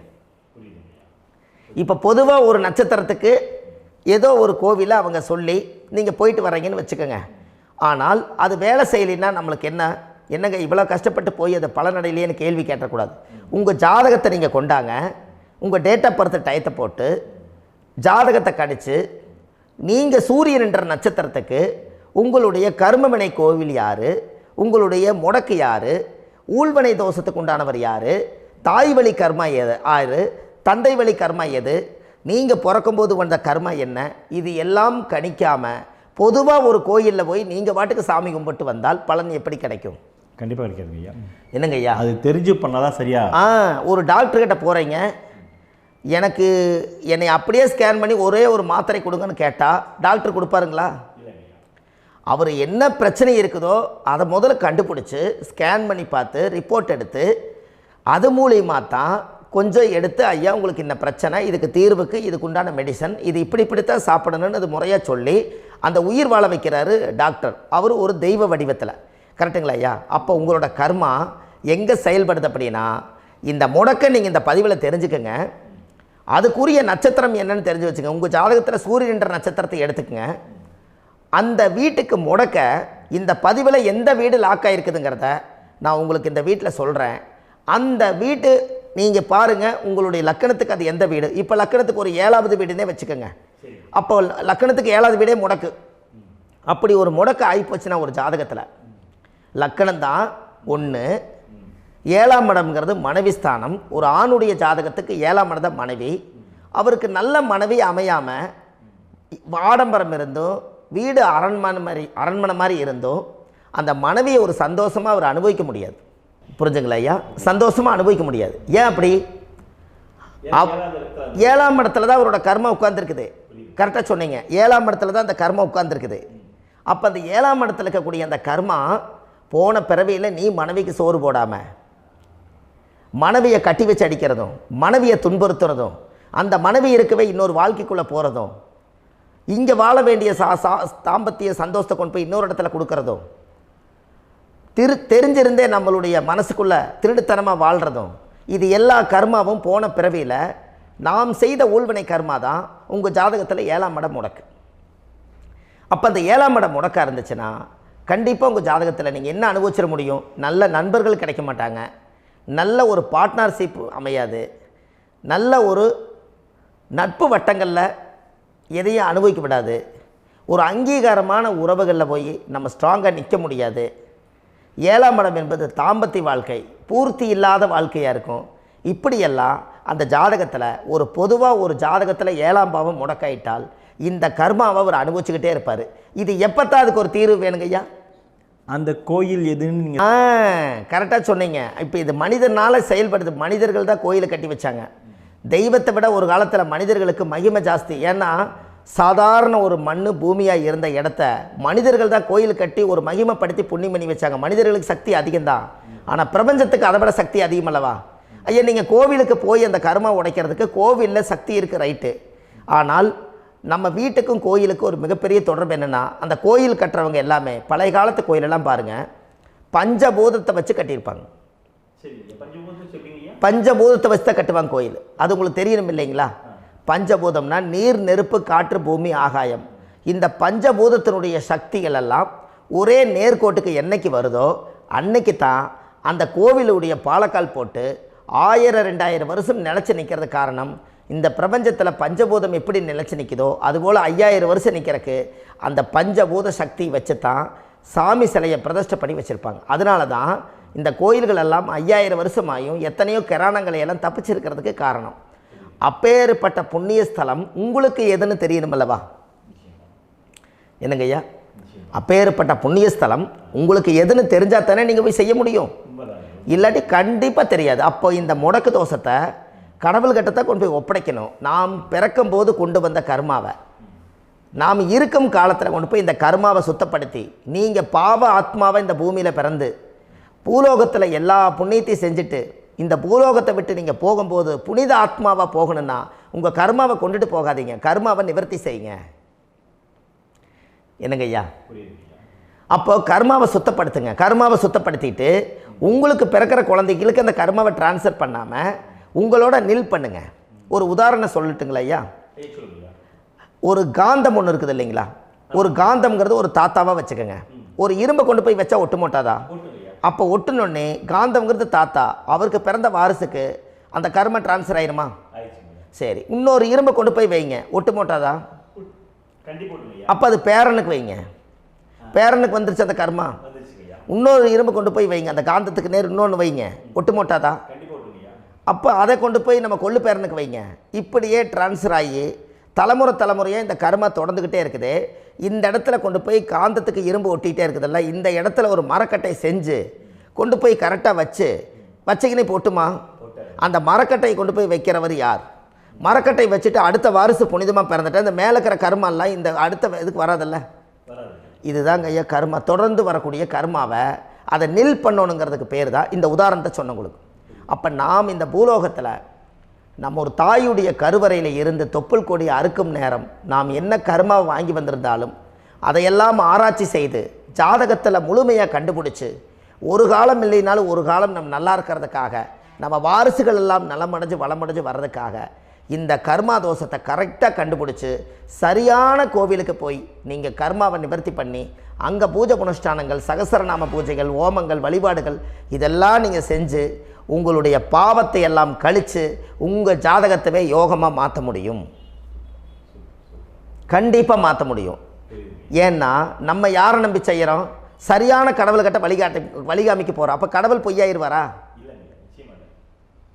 இப்போ பொதுவாக ஒரு நட்சத்திரத்துக்கு ஏதோ ஒரு கோவிலை அவங்க சொல்லி நீங்கள் போயிட்டு வர்றீங்கன்னு வச்சுக்கோங்க. ஆனால் அது வேலை செய்யலைன்னா நம்மளுக்கு என்னங்க இவ்வளோ கஷ்டப்பட்டு போய் அதை பலனடையிலேன்னு கேள்வி கேட்டக்கூடாது. உங்கள் ஜாதகத்தை நீங்கள் கொண்டாங்க, உங்கள் டேட் ஆஃப் பர்த் டயத்தை போட்டு ஜாதகத்தை கணிச்சு நீங்கள் சூரியன் என்ற நட்சத்திரத்துக்கு உங்களுடைய கர்மவினை கோவில் யார், உங்களுடைய முடக்கு யார், ஊழ்வனை தோஷத்துக்கு உண்டானவர் யார், தாய் வழி கர்மா யார், தந்தை வழி கர்மா எது, நீங்கள் பிறக்கும்போது வந்த கர்மா என்ன, இது எல்லாம் கணிக்காமல் பொதுவாக ஒரு கோயிலில் போய் நீங்கள் பாட்டுக்கு சாமி கும்பிட்டு வந்தால் பலன் எப்படி கிடைக்கும்? கண்டிப்பாக கிடைக்காதுங்க ஐயா. என்னங்க ஐயா? அது தெரிஞ்சு பண்ணாதான் சரியா? ஒரு டாக்டர்கிட்ட போகிறீங்க, என்னை அப்படியே ஸ்கேன் பண்ணி ஒரே ஒரு மாத்திரை கொடுங்கன்னு கேட்டால் டாக்டர் கொடுப்பாருங்களா? அவர் என்ன பிரச்சனை இருக்குதோ அதை முதல்ல கண்டுபிடிச்சி ஸ்கேன் பண்ணி பார்த்து ரிப்போர்ட் எடுத்து அது மூலியமாக தான் கொஞ்சம் எடுத்து ஐயா உங்களுக்கு இந்த பிரச்சனை, இதுக்கு தீர்வுக்கு இதுக்குண்டான மெடிசன், இது இப்படித்தான் சாப்பிடணும்னு அது முறையாக சொல்லி அந்த உயிர் வாழ வைக்கிறாரு டாக்டர். அவர் ஒரு தெய்வ வடிவத்தில். கரெக்டுங்களா ஐயா? அப்போ உங்களோட கர்மா எங்கே செயல்படுது அப்படின்னா இந்த முடக்க நீங்கள் இந்த பதிவில் தெரிஞ்சுக்கங்க. அதுக்குரிய நட்சத்திரம் என்னன்னு தெரிஞ்சு வச்சுங்க. உங்கள் ஜாதகத்தில் சூரியன் என்ற நட்சத்திரத்தை எடுத்துக்கங்க. அந்த வீட்டுக்கு முடக்க இந்த பதிவில் எந்த வீடு லாக் ஆகிருக்குதுங்கிறத நான் உங்களுக்கு இந்த வீட்டில் சொல்கிறேன். அந்த வீட்டு நீங்கள் பாருங்கள், உங்களுடைய லக்கணத்துக்கு அது எந்த வீடு. இப்போ லக்கணத்துக்கு ஒரு 7வது வீடுன்னே வச்சுக்கோங்க. அப்போ லக்கணத்துக்கு 7வது வீடே முடக்கு. அப்படி ஒரு முடக்கு ஆகிப்போச்சுன்னா ஒரு ஜாதகத்தில் லக்கணம் தான் 1, 7ஆம் இடம்ங்கிறது மனைவி ஸ்தானம். ஒரு ஆணுடைய ஜாதகத்துக்கு 7ஆம் இடம் தான் மனைவி. அவருக்கு நல்ல மனைவி அமையாமல் ஆடம்பரம் இருந்தும் வீடு அரண்மனை மாதிரி இருந்தும் அந்த மனைவியை ஒரு சந்தோஷமாக அவர் அனுபவிக்க முடியாது. புரிஞ்சுங்களா ஐயா? சந்தோஷமாக அனுபவிக்க முடியாது. ஏன் அப்படி? 7ஆம் இடத்துல தான் அவரோட கர்மா உட்கார்ந்துருக்குது. கரெக்டாக சொன்னீங்க. 7ஆம் இடத்துல தான் அந்த கர்மா உட்கார்ந்துருக்குது. அப்போ அந்த 7ஆம் இடத்துல இருக்கக்கூடிய அந்த கர்மா போன பிறவியில் நீ மனைவிக்கு சோறு போடாமல் மனைவியை கட்டி வச்சு அடிக்கிறதும், மனைவியை துன்புறுத்துறதும், அந்த மனைவி இருக்கவே இன்னொரு வாழ்க்கைக்குள்ளே போகிறதும், இங்கே வாழ வேண்டிய தாம்பத்திய சந்தோஷத்தை கொண்டு போய் இன்னொரு இடத்துல கொடுக்கறதும், தெரிஞ்சிருந்தே நம்மளுடைய மனசுக்குள்ளே திருடுத்தனமாக வாழ்கிறதும், இது எல்லா கர்மாவும் போன பிறவியில் நாம் செய்த ஊழ்வினை கர்மா தான் உங்கள் ஜாதகத்தில் 7ஆம் இடம் முடக்கு. அப்போ அந்த 7ஆம் இடம் முடக்கா இருந்துச்சுன்னா கண்டிப்பாக உங்கள் ஜாதகத்தில் நீங்கள் என்ன அனுபவிச்சிட முடியும்? நல்ல நண்பர்கள் கிடைக்க மாட்டாங்க, நல்ல ஒரு பார்ட்னர்ஷிப் அமையாது, நல்ல ஒரு நட்பு வட்டங்களில் எதையும் அனுபவிக்க விடாது, ஒரு அங்கீகாரமான உறவுகளில் போய் நம்ம ஸ்ட்ராங்காக நிற்க முடியாது. 7ஆம் இடம் என்பது தாம்பத்திய வாழ்க்கை, பூர்த்தி இல்லாத வாழ்க்கையாக இருக்கும். இப்படியெல்லாம் அந்த ஜாதகத்தில் ஒரு பொதுவாக ஒரு ஜாதகத்தில் 7ஆம் பாவம் முடக்காயிட்டால் இந்த கர்மாவை அவர் அனுபவிச்சுக்கிட்டே இருப்பார். இது எப்போத்தான் அதுக்கு ஒரு தீர்வு வேணுங்கய்யா? அந்த கோயில் எதுன்னு நீங்கள் கரெக்டாக சொன்னீங்க. இப்போ இது மனிதனால் செயல்படுது. மனிதர்கள் தான் கோயிலை கட்டி வச்சாங்க. தெய்வத்தை விட ஒரு காலத்தில் மனிதர்களுக்கு மகிமை ஜாஸ்தி. ஏன்னா சாதாரண ஒரு மண் பூமியாக இருந்த இடத்த மனிதர்கள் தான் கோயில் கட்டி ஒரு மகிமைப்படுத்தி புண்ணியம் பண்ணி வச்சாங்க. மனிதர்களுக்கு சக்தி அதிகம்தான், ஆனால் பிரபஞ்சத்துக்கு அதை விட சக்தி அதிகம் அல்லவா? ஐயா, நீங்கள் கோவிலுக்கு போய் அந்த கர்மா உடைக்கிறதுக்கு கோவிலில் சக்தி இருக்குது, ரைட்டு. ஆனால் நம்ம வீட்டுக்கும் கோயிலுக்கும் ஒரு மிகப்பெரிய தொடர்பு என்னென்னா, அந்த கோயில் கட்டுறவங்க எல்லாமே பழைய காலத்து கோயிலெல்லாம் பாருங்கள், பஞ்சபூதத்தை வச்சு கட்டியிருப்பாங்க. பஞ்சபூதத்தை வச்சு தான் கட்டுவாங்க கோயில். அது உங்களுக்கு தெரியணும் இல்லைங்களா? பஞ்சபூதம்னா நீர், நெருப்பு, காற்று, பூமி, ஆகாயம். இந்த பஞ்சபூதத்தினுடைய சக்திகள் எல்லாம் ஒரே நேர்கோட்டுக்கு என்னைக்கு வருதோ அன்னைக்கு தான் அந்த கோவிலுடைய பாலக்கால் போட்டு 1000-2000 வருஷம் நிலச்சி நிற்கிறது. காரணம், இந்த பிரபஞ்சத்தில் பஞ்சபூதம் எப்படி நிலச்சி நிற்குதோ அதுபோல் 5000 வருஷம் நிற்கிறதுக்கு அந்த பஞ்சபூத சக்தி வச்சு தான் சாமி சிலையை பிரதிஷ்டை பண்ணி வச்சுருப்பாங்க. அதனால தான் இந்த கோயில்கள் எல்லாம் 5000 வருஷமாயும் எத்தனையோ கிராணங்களை எல்லாம் தப்பிச்சிருக்கிறதுக்கு காரணம். அப்பேற்பட்ட புண்ணிய ஸ்தலம் உங்களுக்கு எதுன்னு தெரியணும் அல்லவா? என்னங்க ஐயா? அப்பேற்பட்ட புண்ணிய ஸ்தலம் உங்களுக்கு எதுன்னு தெரிஞ்சால் தானே நீங்கள் போய் செய்ய முடியும், இல்லாட்டி கண்டிப்பாக தெரியாது. அப்போ இந்த முடக்கு தோஷத்தை கடவுள்கிட்ட கொண்டு போய் ஒப்படைக்கணும். நாம் பிறக்கும் போது கொண்டு வந்த கர்மாவை நாம் இருக்கும் காலத்தில் கொண்டு போய் இந்த கர்மாவை சுத்தப்படுத்தி, நீங்கள் பாவ ஆத்மாவை இந்த பூமியில் பிறந்து பூலோகத்தில் எல்லா புண்ணியத்தையும் செஞ்சுட்டு இந்த பூலோகத்தை விட்டு நீங்கள் போகும்போது புனித ஆத்மாவாக போகணுன்னா உங்கள் கர்மாவை கொண்டுட்டு போகாதீங்க, கர்மாவை நிவர்த்தி செய்யுங்க. என்னங்க ஐயா? அப்போ கர்மாவை சுத்தப்படுத்துங்க. கர்மாவை சுத்தப்படுத்திட்டு உங்களுக்கு பிறக்கிற குழந்தைகளுக்கு அந்த கர்மாவை டிரான்ஸ்ஃபர் பண்ணாமல் உங்களோட நில் பண்ணுங்க. ஒரு உதாரணம் சொல்லட்டுங்களா ஐயா? ஒரு காந்தம் ஒன்று இருக்குது இல்லைங்களா? ஒரு காந்தம்ங்கிறது ஒரு தாத்தாவாக வச்சுக்கோங்க. ஒரு இரும்பை கொண்டு போய் வச்சா ஒட்டு மோட்டாதா? அப்போ ஒட்டுனோடனே காந்தம்ங்கிறது தாத்தா, அவருக்கு பிறந்த வாரிசுக்கு அந்த கர்ம டிரான்ஸ்ஃபர் ஆயிருமா? சரி, இன்னொரு இரும்பை கொண்டு போய் வைங்க, ஒட்டு மோட்டாதா? அப்போ அது பேரனுக்கு வைங்க, பேரனுக்கு வந்துருச்சு அந்த கர்மா. இன்னொரு இரும்பை கொண்டு போய் வைங்க, அந்த காந்தத்துக்கு நேர் இன்னொன்று வைங்க, ஒட்டு மோட்டாதா? அப்போ அதை கொண்டு போய் நம்ம கொள்ளு பேரனுக்கு வைங்க. இப்படியே டிரான்ஸ்ஃபர் ஆகி தலைமுறையாக இந்த கர்மா தொடர்ந்துக்கிட்டே இருக்குது. இந்த இடத்துல கொண்டு போய் காந்தத்துக்கு இரும்பு ஒட்டிகிட்டே இருக்குதுல்ல, இந்த இடத்துல ஒரு மரக்கட்டை செஞ்சு கொண்டு போய் கரெக்டாக வச்சுக்கினே போட்டுமா? அந்த மரக்கட்டையை கொண்டு போய் வைக்கிறவர் யார்? மரக்கட்டை வச்சுட்டு அடுத்த வாரிசு புனிதமாக பிறந்துட்டு அந்த மேலே இருக்கிற கர்மாலாம் இந்த அடுத்த இதுக்கு வராதில்ல. இதுதாங்க ஐயா கர்மா. தொடர்ந்து வரக்கூடிய கர்மாவை அதை நில் பண்ணணுங்கிறதுக்கு பேர் தான் இந்த உதாரணத்தை சொன்னவங்களுக்கு. அப்போ நாம் இந்த பூலோகத்தில் நம்ம ஒரு தாயுடைய கருவறையில் இருந்து தொப்புள் கொடி அறுக்கும் நேரம் நாம் என்ன கர்மாவை வாங்கி வந்திருந்தாலும் அதையெல்லாம் ஆராய்ச்சி செய்து ஜாதகத்தில் முழுமையாக கண்டுபிடிச்சி ஒரு காலம் இல்லைனாலும் ஒரு காலம் நம்ம நல்லா இருக்கிறதுக்காக, நம்ம வாரிசுகள் எல்லாம் நலமடைஞ்சு வளமடைஞ்சு வர்றதுக்காக இந்த கர்மா தோஷத்தை கரெக்டாக கண்டுபிடிச்சி சரியான கோவிலுக்கு போய் நீங்கள் கர்மாவை நிவர்த்தி பண்ணி அங்கே பூஜை புனஸ்தானங்கள், சகசரநாம பூஜைகள், ஓமங்கள், வழிபாடுகள் இதெல்லாம் நீங்கள் செஞ்சு உங்களுடைய பாவத்தை எல்லாம் கழித்து உங்கள் ஜாதகத்தவே யோகமாக மாற்ற முடியும். கண்டிப்பாக மாற்ற முடியும். ஏன்னா நம்ம யாரை நம்பி செய்கிறோம்? சரியான கடவுள்கிட்ட வழிகாமிக்க போகிறோம். அப்போ கடவுள் பொய்யாயிருவாரா?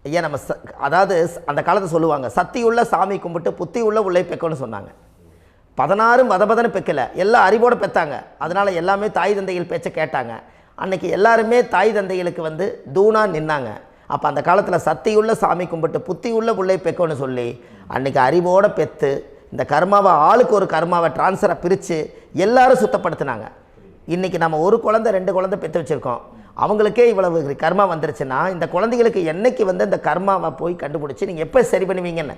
ஐயா, நம்ம அதாவது அந்த காலத்தை சொல்லுவாங்க, சத்தியுள்ள சாமி கும்பிட்டு புத்தி உள்ள உள்ளே பெக்கணும்னு சொன்னாங்க. 16 வதபதன்னு பெக்கலை, எல்லாம் அறிவோடு பெற்றாங்க. அதனால் எல்லாமே தாய் தந்தைகள் பேச்சை கேட்டாங்க. அன்றைக்கி எல்லாருமே தாய் தந்தைகளுக்கு தூணாக நின்னாங்க. அப்போ அந்த காலத்தில் சத்தியுள்ள சாமி கும்பிட்டு புத்தி உள்ள உள்ளே பெக்கணும்னு சொல்லி அன்றைக்கி அறிவோடு பெற்று இந்த கர்மாவை ஆளுக்கு ஒரு கர்மாவை டிரான்ஸ்ஃபரை பிரித்து எல்லாரும் சுத்தப்படுத்தினாங்க. இன்றைக்கி நம்ம ஒரு குழந்தை 2 குழந்தை பெற்று வச்சுருக்கோம். அவங்களுக்கே இவ்வளவு கர்மா வந்துருச்சுன்னா இந்த குழந்தைகளுக்கு என்னைக்கு இந்த கர்மாவை போய் கண்டுபிடிச்சி நீங்கள் எப்போ சரி பண்ணுவீங்கன்னு.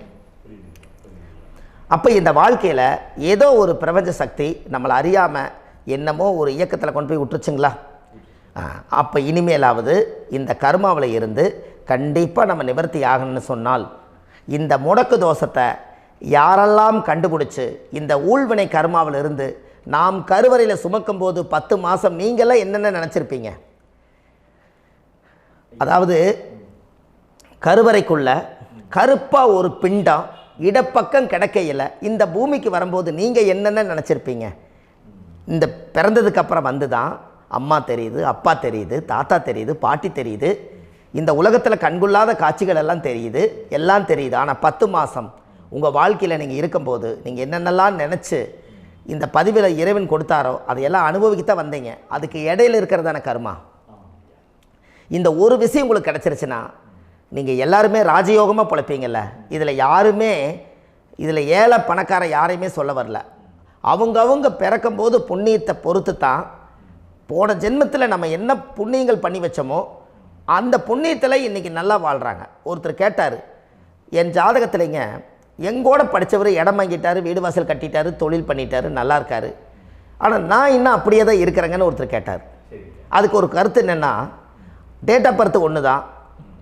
அப்போ இந்த வாழ்க்கையில் ஏதோ ஒரு பிரபஞ்ச சக்தி நம்மளை அறியாமல் என்னமோ ஒரு இயக்கத்தில் கொண்டு போய் விட்டுருச்சுங்களா? அப்போ இனிமேலாவது இந்த கர்மாவில் இருந்து கண்டிப்பாக நம்ம நிவர்த்தி ஆகணும்னு சொன்னால் இந்த முடக்கு தோஷத்தை யாரெல்லாம் கண்டுபிடிச்சி இந்த ஊழ்வினை கர்மாவில் இருந்து நாம் கருவறையில் சுமக்கும் போது 10 மாதம் நீங்களாம் என்னென்ன நினச்சிருப்பீங்க? அதாவது கருவறைக்குள்ள கருப்பாக ஒரு பிண்டம் இடப்பக்கம் கிடக்கையில் இந்த பூமிக்கு வரும்போது நீங்கள் என்னென்ன நினச்சிருப்பீங்க? இந்த பிறந்ததுக்கு அப்புறம் வந்து தான் அம்மா தெரியுது, அப்பா தெரியுது, தாத்தா தெரியுது, பாட்டி தெரியுது, இந்த உலகத்தில் கண்கொள்ளாத காட்சிகள் எல்லாம் தெரியுது, எல்லாம் தெரியுது. ஆனால் 10 மாதம் உங்கள் வாழ்க்கையில் நீங்கள் இருக்கும்போது நீங்கள் என்னென்னலாம் நினச்சி இந்த பதிவில் இறைவன் கொடுத்தாரோ அதையெல்லாம் அனுபவிக்கத்தான் வந்தீங்க. அதுக்கு இடையில இருக்கிறதான கர்மா. இந்த ஒரு விஷயம் உங்களுக்கு கிடச்சிருச்சுன்னா நீங்கள் எல்லாருமே ராஜயோகமாக பிழைப்பீங்கள்ல. இதில் ஏழை பணக்கார யாரையுமே சொல்ல வரல. அவங்க பிறக்கும்போது புண்ணியத்தை பொறுத்து தான் போன ஜென்மத்தில் நம்ம என்ன புண்ணியங்கள் பண்ணி வச்சோமோ அந்த புண்ணியத்தில் இன்றைக்கி நல்லா வாழ்கிறாங்க. ஒருத்தர் கேட்டார், என் ஜாதகத்தில்ங்க எங்கூட படித்தவர் இடம் வாங்கிட்டார், வீடு வாசல் கட்டிட்டார், தொழில் பண்ணிட்டார், நல்லா இருக்கார், ஆனால் நான் இன்னும் அப்படியே தான் இருக்கிறேங்கன்னு ஒருத்தர் கேட்டார். அதுக்கு ஒரு கருத்து என்னென்னா, டேட் ஆஃப் பர்த் ஒன்று தான்,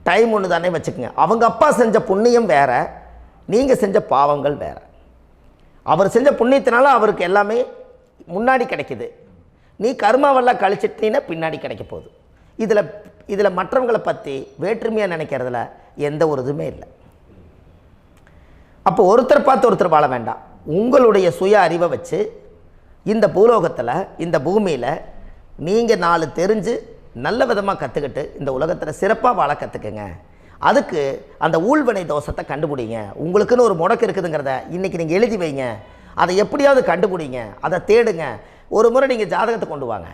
டைம் ஒன்று தானே வச்சுக்கோங்க. அவங்க அப்பா செஞ்ச புண்ணியம் வேறு, நீங்கள் செஞ்ச பாவங்கள் வேறு. அவர் செஞ்ச புண்ணியத்தினால அவருக்கு எல்லாமே முன்னாடி கிடைக்கிது. நீ கர்மாவெல்லாம் கழிச்சிட்டினா பின்னாடி கிடைக்க போகுது. இதில் மற்றவங்களை பற்றி வேற்றுமையாக நினைக்கிறதுல எந்த ஒரு இதுவுமே இல்லை. அப்போ ஒருத்தர் பார்த்து ஒருத்தர் வாழ வேண்டாம். உங்களுடைய சுய அறிவை வச்சு இந்த பூலோகத்தில் இந்த பூமியில் நீங்கள் 4 தெரிஞ்சு நல்ல விதமாக கற்றுக்கிட்டு இந்த உலகத்தில் சிறப்பாக வாழ கற்றுக்குங்க. அதுக்கு அந்த ஊழ்வினை தோஷத்தை கண்டுபிடிங்க. உங்களுக்குன்னு ஒரு முடக்கு இருக்குதுங்கிறத இன்றைக்கி நீங்கள் எழுதி வைங்க. அதை எப்படியாவது கண்டுபிடிங்க, அதை தேடுங்க. ஒரு முறை நீங்கள் ஜாதகத்தை கொண்டு வாங்க.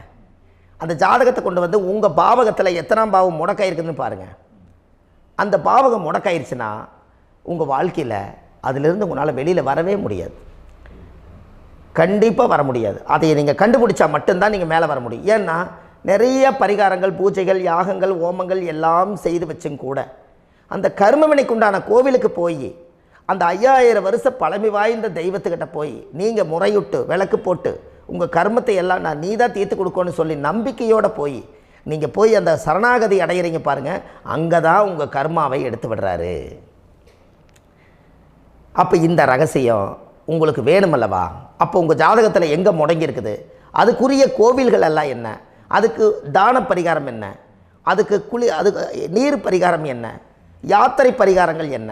அந்த ஜாதகத்தை கொண்டு வந்து உங்கள் பாவகத்தில் எத்தனாம் பாவம் முடக்காயிருக்குதுன்னு பாருங்கள். அந்த பாவகம் முடக்காயிருச்சுன்னா உங்கள் வாழ்க்கையில் அதிலிருந்து உங்களால் வெளியில் வரவே முடியாது. கண்டிப்பாக வர முடியாது. அதை நீங்கள் கண்டுபிடிச்சா மட்டும்தான் நீங்கள் மேலே வர முடியும். ஏன்னா நிறைய பரிகாரங்கள், பூஜைகள், யாகங்கள், ஓமங்கள் எல்லாம் செய்து வச்சும் கூட அந்த கர்மவினைக்கு உண்டான கோவிலுக்கு போய் அந்த 5000 வருஷ பழமை வாய்ந்த தெய்வத்துக்கிட்ட போய் நீங்கள் முறையிட்டு விளக்கு போட்டு உங்கள் கர்மத்தை எல்லாம் நான் நீ தான் தீர்த்து கொடுக்கணும்னு சொல்லி நம்பிக்கையோடு நீங்கள் போய் அந்த சரணாகதி அடையிறீங்க பாருங்கள், அங்கே தான் உங்கள் கர்மாவை எடுத்து விடுறாரு. அப்போ இந்த ரகசியம் உங்களுக்கு வேணுமல்லவா? அப்போ உங்கள் ஜாதகத்தில் எங்கே முடங்கி அதுக்குரிய கோவில்கள் எல்லாம் என்ன, அதுக்கு தான பரிகாரம் என்ன, அதுக்கு நீர் பரிகாரம் என்ன, யாத்திரை பரிகாரங்கள் என்ன,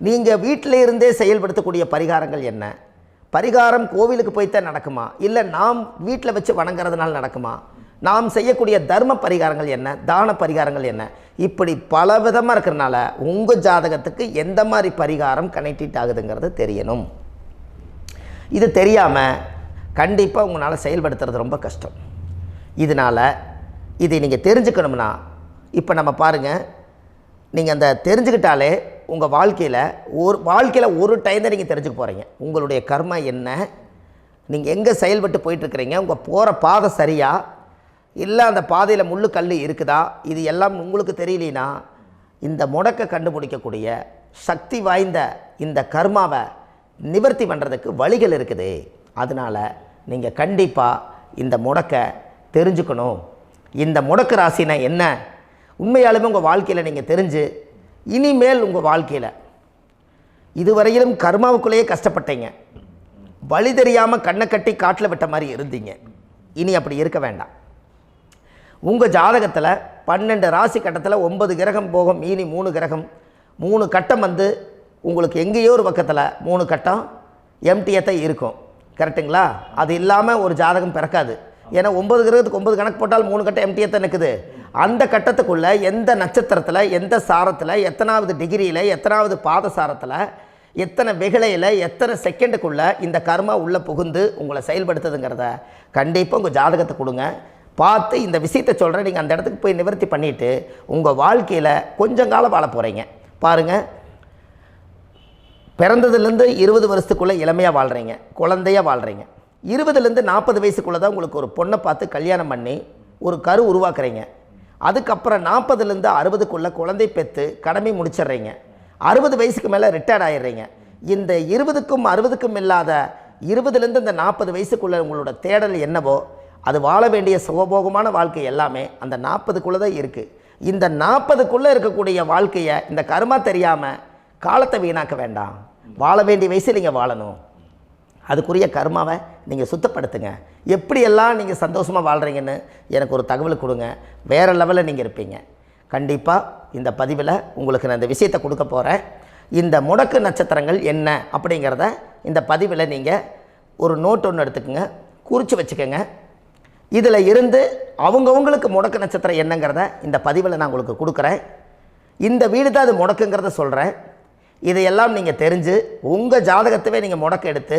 நீங்கள் வீட்டில் இருந்தே செயல்படுத்தக்கூடிய பரிகாரங்கள் என்ன, பரிகாரம் கோவிலுக்கு போய்த்தான் நடக்குமா, இல்லை நாம் வீட்டில் வச்சு வணங்குறதுனால நடக்குமா, நாம் செய்யக்கூடிய தர்ம பரிகாரங்கள் என்ன, தான பரிகாரங்கள் என்ன, இப்படி பல விதமாக இருக்கிறனால உங்கள் ஜாதகத்துக்கு எந்த மாதிரி பரிகாரம் கனெக்ட் ஆகுதுங்கிறது தெரியணும். இது தெரியாமல் கண்டிப்பாக உங்களால் செயல்படுத்துறது ரொம்ப கஷ்டம். இதனால் இதை நீங்கள் தெரிஞ்சுக்கணும்னா இப்போ நம்ம பாருங்கள், நீங்கள் அந்த தெரிஞ்சுக்கிட்டாலே உங்கள் வாழ்க்கையில் ஒரு டைம் தான் நீங்கள் தெரிஞ்சுக்க போகிறீங்க. உங்களுடைய கர்மா என்ன, நீங்கள் எங்கே செயல்பட்டு போயிட்டுருக்கிறீங்க, உங்கள் போகிற பாதை சரியா இல்லை அந்த பாதையில் முள்ளு கல் இருக்குதா, இது எல்லாம் உங்களுக்கு தெரியலனா இந்த முடக்கை கண்டுபிடிக்கக்கூடிய சக்தி வாய்ந்த இந்த கர்மாவை நிவர்த்தி பண்ணுறதுக்கு வழிகள் இருக்குது. அதனால் நீங்கள் கண்டிப்பாக இந்த முடக்கை தெரிஞ்சுக்கணும். இந்த முடக்கு ராசினா என்ன உண்மையாலுமே உங்கள் வாழ்க்கையில் நீங்கள் தெரிஞ்சு இனிமேல் உங்கள் வாழ்க்கையில் இதுவரையிலும் கர்மாவுக்குள்ளேயே கஷ்டப்பட்டீங்க, வழி தெரியாமல் கண்ணை கட்டி காட்டில் விட்ட மாதிரி இருந்தீங்க. இனி அப்படி இருக்க வேண்டாம். உங்கள் ஜாதகத்தில் 12 ராசி கட்டத்தில் 9 கிரகம் போகும், மீனி 3 கிரகம், 3 கட்டம் உங்களுக்கு எங்கேயோ ஒரு பக்கத்தில் 3 கட்டம் எம்டியாக தான் இருக்கும். கரெக்டுங்களா? அது இல்லாமல் ஒரு ஜாதகம் பிறக்காது. ஏன்னா 9 கிரகத்துக்கு 9 கணக்கு போட்டால் 3 கட்டம் எம்டியாக தான் நிற்குது. அந்த கட்டத்துக்குள்ளே எந்த நட்சத்திரத்தில், எந்த சாரத்தில், எத்தனாவது டிகிரியில், எத்தனாவது பாதசாரத்தில், எத்தனை வெகுளையில், எத்தனை செகண்டுக்குள்ளே இந்த கர்மா உள்ளே புகுந்து உங்களை செயல்படுத்துதுங்கிறத கண்டிப்பாக உங்கள் ஜாதகத்தை கொடுங்க. பார்த்து இந்த விஷயத்தை சொல்கிறேன், நீங்கள் அந்த இடத்துக்கு போய் நிவர்த்தி பண்ணிவிட்டு உங்கள் வாழ்க்கையில் கொஞ்சம் காலம் வாழ போகிறீங்க. பாருங்கள், பிறந்ததுலேருந்து 20 வருஷத்துக்குள்ளே இளமையாக வாழ்கிறீங்க, குழந்தையாக வாழ்கிறீங்க. 20லேருந்து 40 வயசுக்குள்ளே தான் உங்களுக்கு ஒரு பொண்ணை பார்த்து கல்யாணம் பண்ணி ஒரு கரு உருவாக்குறீங்க. அதுக்கப்புறம் 40லேருந்து 60க்குள்ளே குழந்தை பெற்று கடமை முடிச்சிடுறீங்க. 60 வயசுக்கு மேலே ரிட்டையர்ட் ஆகிடுறீங்க. இந்த 20க்கும் 60க்கும் இல்லாத 20லேருந்து இந்த 40 வயசுக்குள்ளே உங்களோட தேடல் என்னவோ அது வாழ வேண்டிய சுகபோகமான வாழ்க்கை எல்லாமே அந்த 40க்குள்ளே தான் இருக்குது. இந்த 40க்குள்ளே இருக்கக்கூடிய வாழ்க்கையை இந்த கர்மா தெரியாமல் காலத்தை வீணாக்க வேண்டாம். வாழ வேண்டிய வயசில் நீங்கள் வாழணும். அதுக்குரிய கர்மாவை நீங்கள் சுத்தப்படுத்துங்க. எப்படியெல்லாம் நீங்கள் சந்தோஷமாக வாழ்கிறீங்கன்னு எனக்கு ஒரு தகவல் கொடுங்க. வேறு லெவலில் நீங்கள் இருப்பீங்க. கண்டிப்பாக இந்த பதிவில் உங்களுக்கு நான் இந்த விஷயத்தை கொடுக்க போகிறேன். இந்த முடக்கு நட்சத்திரங்கள் என்ன அப்படிங்கிறத இந்த பதிவில் நீங்கள் ஒரு நோட் ஒன்று எடுத்துக்கோங்க, குறித்து வச்சுக்கோங்க. இதில் இருந்து அவங்கவுங்களுக்கு முடக்கு நட்சத்திரம் என்னங்கிறத இந்த பதிவில் நான் உங்களுக்கு கொடுக்குறேன். இந்த வீடு தான் அது முடக்குங்கிறத சொல்கிறேன். இதையெல்லாம் நீங்கள் தெரிஞ்சு உங்கள் ஜாதகத்தவே நீங்கள் முடக்கு எடுத்து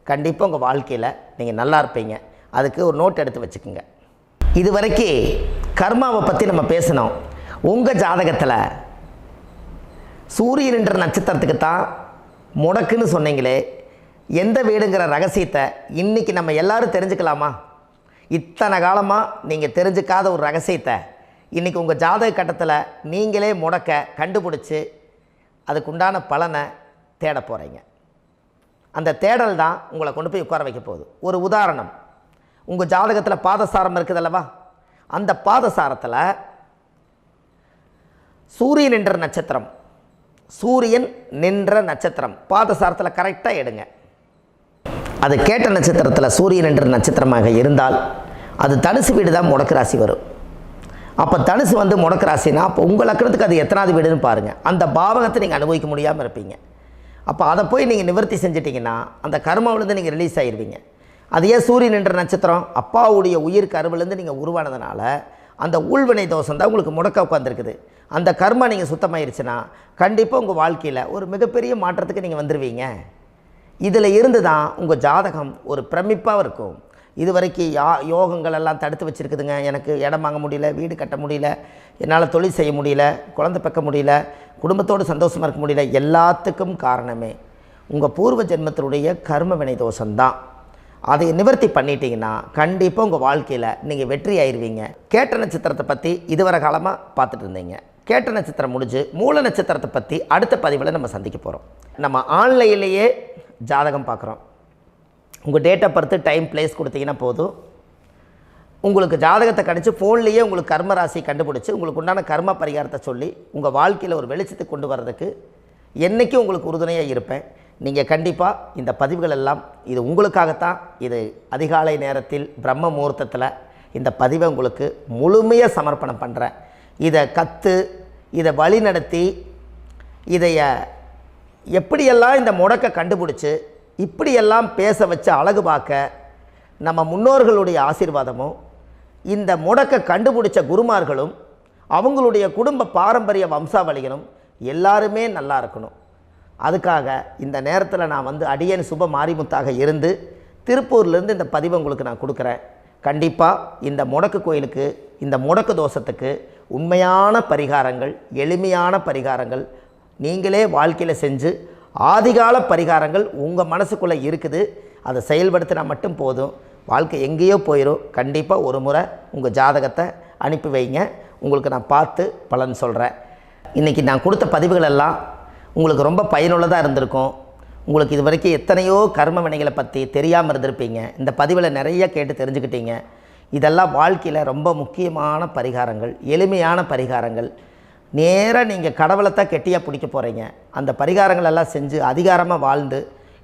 கண்டிப்பாக உங்கள் வாழ்க்கையில் நீங்கள் நல்லா இருப்பீங்க. அதுக்கு ஒரு நோட் எடுத்து வச்சுக்கோங்க. இது வரைக்கும் கர்மாவை பற்றி நம்ம பேசினோம். உங்கள் ஜாதகத்தில் சூரியன் என்ற நட்சத்திரத்துக்கு தான் முடக்குன்னு சொன்னீங்களே, எந்த வீடுங்கிற ரகசியத்தை இன்றைக்கி நம்ம எல்லோரும் தெரிஞ்சுக்கலாமா? இத்தனை காலமாக நீங்கள் தெரிஞ்சுக்காத ஒரு ரகசியத்தை இன்றைக்கி உங்கள் ஜாதக கட்டத்தில் நீங்களே முடக்க கண்டுபிடிச்சி அதுக்குண்டான பலனை தேட போகிறீங்க. அந்த தேடல் தான் உங்களை கொண்டு போய் உட்கார வைக்க போகுது. ஒரு உதாரணம், உங்கள் ஜாதகத்தில் பாதசாரம் இருக்குது அல்லவா? அந்த பாதசாரத்தில் சூரியன் என்ற நட்சத்திரம், சூரியன் நின்ற நட்சத்திரம் பாதசாரத்தில் கரெக்டாக எடுங்க. அது கேட்ட நட்சத்திரத்தில் சூரியன் என்ற நட்சத்திரமாக இருந்தால் அது தனுசு வீடு தான் முடக்கு ராசி வரும். அப்போ தனுசு வந்து முடக்கு ராசினா அப்போ உங்கள் லக்கணத்துக்கு அது எத்தனாவது வீடுன்னு பாருங்கள். அந்த பாவகத்தை நீங்கள் அனுபவிக்க முடியாமல் இருப்பீங்க. அப்போ அதை போய் நீங்கள் நிவர்த்தி செஞ்சிட்டிங்கன்னா அந்த கர்மாவிலேருந்து நீங்கள் ரிலீஸ் ஆகிடுவீங்க. அது ஏன் சூரியன் என்ற நட்சத்திரம் அப்பாவுடைய உயிர் கருவிலேருந்து நீங்கள் உருவானதுனால அந்த உள்வினை தோஷம் தான் உங்களுக்கு முடக்க உட்காந்துருக்குது. அந்த கர்மா நீங்கள் சுத்தமாயிருச்சுன்னா கண்டிப்பாக உங்கள் வாழ்க்கையில் ஒரு மிகப்பெரிய மாற்றத்துக்கு நீங்கள் வந்துடுவீங்க. இதில் இருந்து தான் உங்கள் ஜாதகம் ஒரு பிரமிப்பாக இருக்கும். இது வரைக்கும் யோகங்கள் எல்லாம் தடுத்து வச்சுருக்குதுங்க. எனக்கு இடம் வாங்க முடியல, வீடு கட்ட முடியல, என்னால் தொழில் செய்ய முடியல, குழந்தை பெக்க முடியல, குடும்பத்தோடு சந்தோஷமாக இருக்க முடியல. எல்லாத்துக்கும் காரணமே உங்கள் பூர்வ ஜென்மத்தினுடைய கர்ம வினை தோஷம்தான். அதை நிவர்த்தி பண்ணிட்டீங்கன்னா கண்டிப்பாக உங்கள் வாழ்க்கையில் நீங்கள் வெற்றி ஆயிடுவீங்க. கேட்ட நட்சத்திரத்தை பற்றி இதுவரை காலமாக பார்த்துட்டு இருந்தீங்க. கேட்ட நட்சத்திரம் முடிஞ்சு மூல நட்சத்திரத்தை பற்றி அடுத்த பதிவில் நம்ம சந்திக்க போகிறோம். நம்ம ஆன்லைன்லேயே ஜாதகம் பார்க்குறோம். உங்கள் date of birth, time, place கொடுத்தீங்கன்னா போதும். உங்களுக்கு ஜாதகத்தை கணிச்சு ஃபோன்லேயே உங்களுக்கு கர்ம ராசி கண்டுபிடிச்சி உங்களுக்கு உண்டான கர்ம பரிகாரத்தை சொல்லி உங்கள் வாழ்க்கையில் ஒரு வெளிச்சத்துக்கு கொண்டு வர்றதுக்கு என்றைக்கும் உங்களுக்கு உறுதுணையாக இருப்பேன். நீங்கள் கண்டிப்பாக இந்த பதிவுகள் எல்லாம் இது உங்களுக்காகத்தான். இது அதிகாலை நேரத்தில் பிரம்ம முகூர்த்தத்தில் இந்த பதிவை உங்களுக்கு முழுமையாக சமர்ப்பணம் பண்ணுறேன். இதை கற்று இதை வழி நடத்தி இதைய எப்படியெல்லாம் இந்த முடக்க கண்டுபிடிச்சி இப்படியெல்லாம் பேச வச்சு அழகு பார்க்க நம்ம முன்னோர்களுடைய ஆசீர்வாதமும் இந்த முடக்க கண்டுபிடிச்ச குருமார்களும் அவங்களுடைய குடும்ப பாரம்பரிய வம்சாவளிகளும் எல்லாருமே நல்லா இருக்கணும். அதுக்காக இந்த நேரத்தில் நான் வந்து அடியேன் சுப மாரிமுத்தாக இருந்து திருப்பூர்லேருந்து இந்த பதிவை உங்களுக்கு நான் கொடுக்குறேன். கண்டிப்பாக இந்த முடக்கு கோயிலுக்கு, இந்த முடக்கு தோஷத்துக்கு உண்மையான பரிகாரங்கள், எளிமையான பரிகாரங்கள் நீங்களே வாழ்க்கையில் செஞ்சு ஆதிகால பரிகாரங்கள் உங்கள் மனசுக்குள்ளே இருக்குது. அதை செயல்படுத்தினா மட்டும் போதும், வாழ்க்கை எங்கேயோ போயிடும். கண்டிப்பாக ஒரு முறை உங்கள் ஜாதகத்தை அனுப்பி வைங்க, உங்களுக்கு நான் பார்த்து பலன் சொல்கிறேன். இன்றைக்கி நான் கொடுத்த பதிவுகள் எல்லாம் உங்களுக்கு ரொம்ப பயனுள்ளதாக இருந்திருக்கும். உங்களுக்கு இது வரைக்கும் எத்தனையோ கர்ம வினைகளை பற்றி தெரியாமல் இருந்திருப்பீங்க. இந்த பதிவில் நிறைய கேட்டு தெரிஞ்சுக்கிட்டீங்க. இதெல்லாம் வாழ்க்கையில் ரொம்ப முக்கியமான பரிகாரங்கள், எளிமையான பரிகாரங்கள். நேராக நீங்கள் கடவுளைத்தான் கெட்டியாக பிடிக்க போகிறீங்க. அந்த பரிகாரங்கள் எல்லாம் செஞ்சு அதிகாரமாக வாழ்ந்து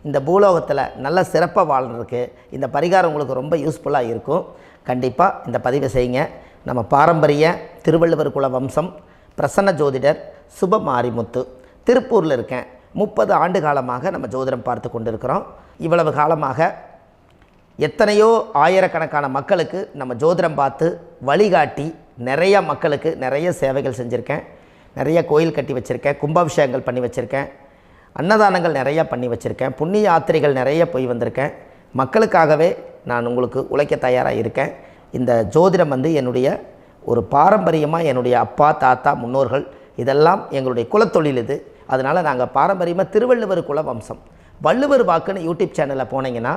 இந்த பூலோகத்தில் நல்ல சிறப்பாக வாழ்கிறதுக்கு இந்த பரிகாரம் உங்களுக்கு ரொம்ப யூஸ்ஃபுல்லாக இருக்கும். கண்டிப்பாக இந்த பதிவை செய்யுங்க. நம்ம பாரம்பரிய திருவள்ளுவர் குல வம்சம், பிரசன்ன ஜோதிடர் சுப மாரிமுத்து, திருப்பூரில் இருக்கேன். 30 ஆண்டு காலமாக நம்ம ஜோதிடம் பார்த்து கொண்டு இருக்கிறோம். இவ்வளவு காலமாக எத்தனையோ ஆயிரக்கணக்கான மக்களுக்கு நம்ம ஜோதிடம் பார்த்து வழிகாட்டி நிறைய மக்களுக்கு நிறைய சேவைகள் செஞ்சுருக்கேன். நிறைய கோயில் கட்டி வச்சுருக்கேன், கும்பாபிஷேகங்கள் பண்ணி வச்சுருக்கேன், அன்னதானங்கள் நிறையா பண்ணி வச்சுருக்கேன், புண்ணிய யாத்திரைகள் நிறைய போய் வந்திருக்கேன். மக்களுக்காகவே நான் உங்களுக்கு உழைக்க தயாராக இருக்கேன். இந்த ஜோதிடம் வந்து என்னுடைய ஒரு பாரம்பரியமாக, என்னுடைய அப்பா தாத்தா முன்னோர்கள் இதெல்லாம் எங்களுடைய குலத்தொழில் இது. அதனால் நாங்கள் பாரம்பரியமாக திருவள்ளுவர் குல வம்சம். வள்ளுவர் வாக்குன்னு யூடியூப் சேனலில் போனீங்கன்னா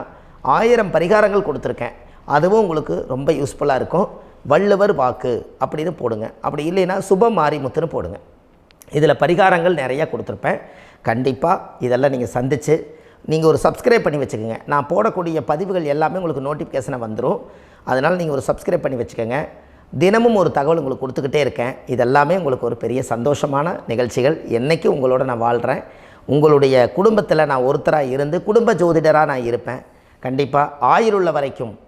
1000 பரிகாரங்கள் கொடுத்துருக்கேன். அதுவும் உங்களுக்கு ரொம்ப யூஸ்ஃபுல்லாக இருக்கும். வள்ளுவர் வாக்கு அப்படின்னு போடுங்க, அப்படி இல்லைன்னா சுப மாரிமுத்துன்னு போடுங்க. இதில் பரிகாரங்கள் நிறையா கொடுத்துருப்பேன். கண்டிப்பாக இதெல்லாம் நீங்கள் சந்தித்து நீங்கள் ஒரு சப்ஸ்கிரைப் பண்ணி வச்சுக்கோங்க. நான் போடக்கூடிய பதிவுகள் எல்லாமே உங்களுக்கு நோட்டிஃபிகேஷனை வந்துடும். அதனால் நீங்கள் ஒரு சப்ஸ்கிரைப் பண்ணி வச்சுக்கோங்க. தினமும் ஒரு தகவல் உங்களுக்கு கொடுத்துக்கிட்டே இருக்கேன். இதெல்லாமே உங்களுக்கு ஒரு பெரிய சந்தோஷமான நிகழ்ச்சிகள். என்றைக்கும் உங்களோட நான் வாழ்கிறேன். உங்களுடைய குடும்பத்தில் நான் ஒருத்தராக இருந்து குடும்ப ஜோதிடராக நான் இருப்பேன். கண்டிப்பாக ஆயுளுள்ள வரைக்கும்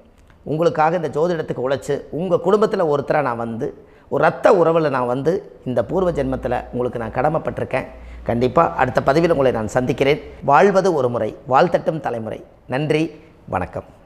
உங்களுக்காக இந்த ஜோதிடத்துக்கு உழைச்சி உங்கள் குடும்பத்தில் ஒருத்தராக நான் வந்து ஒரு ரத்த உறவில் நான் வந்து இந்த பூர்வ ஜென்மத்தில் உங்களுக்கு நான் கடமைப்பட்டிருக்கேன். கண்டிப்பாக அடுத்த பதிவில் உங்களை நான் சந்திக்கிறேன். வாழ்வது ஒரு முறை, வாழ்த்தட்டும் தலைமுறை. நன்றி, வணக்கம்.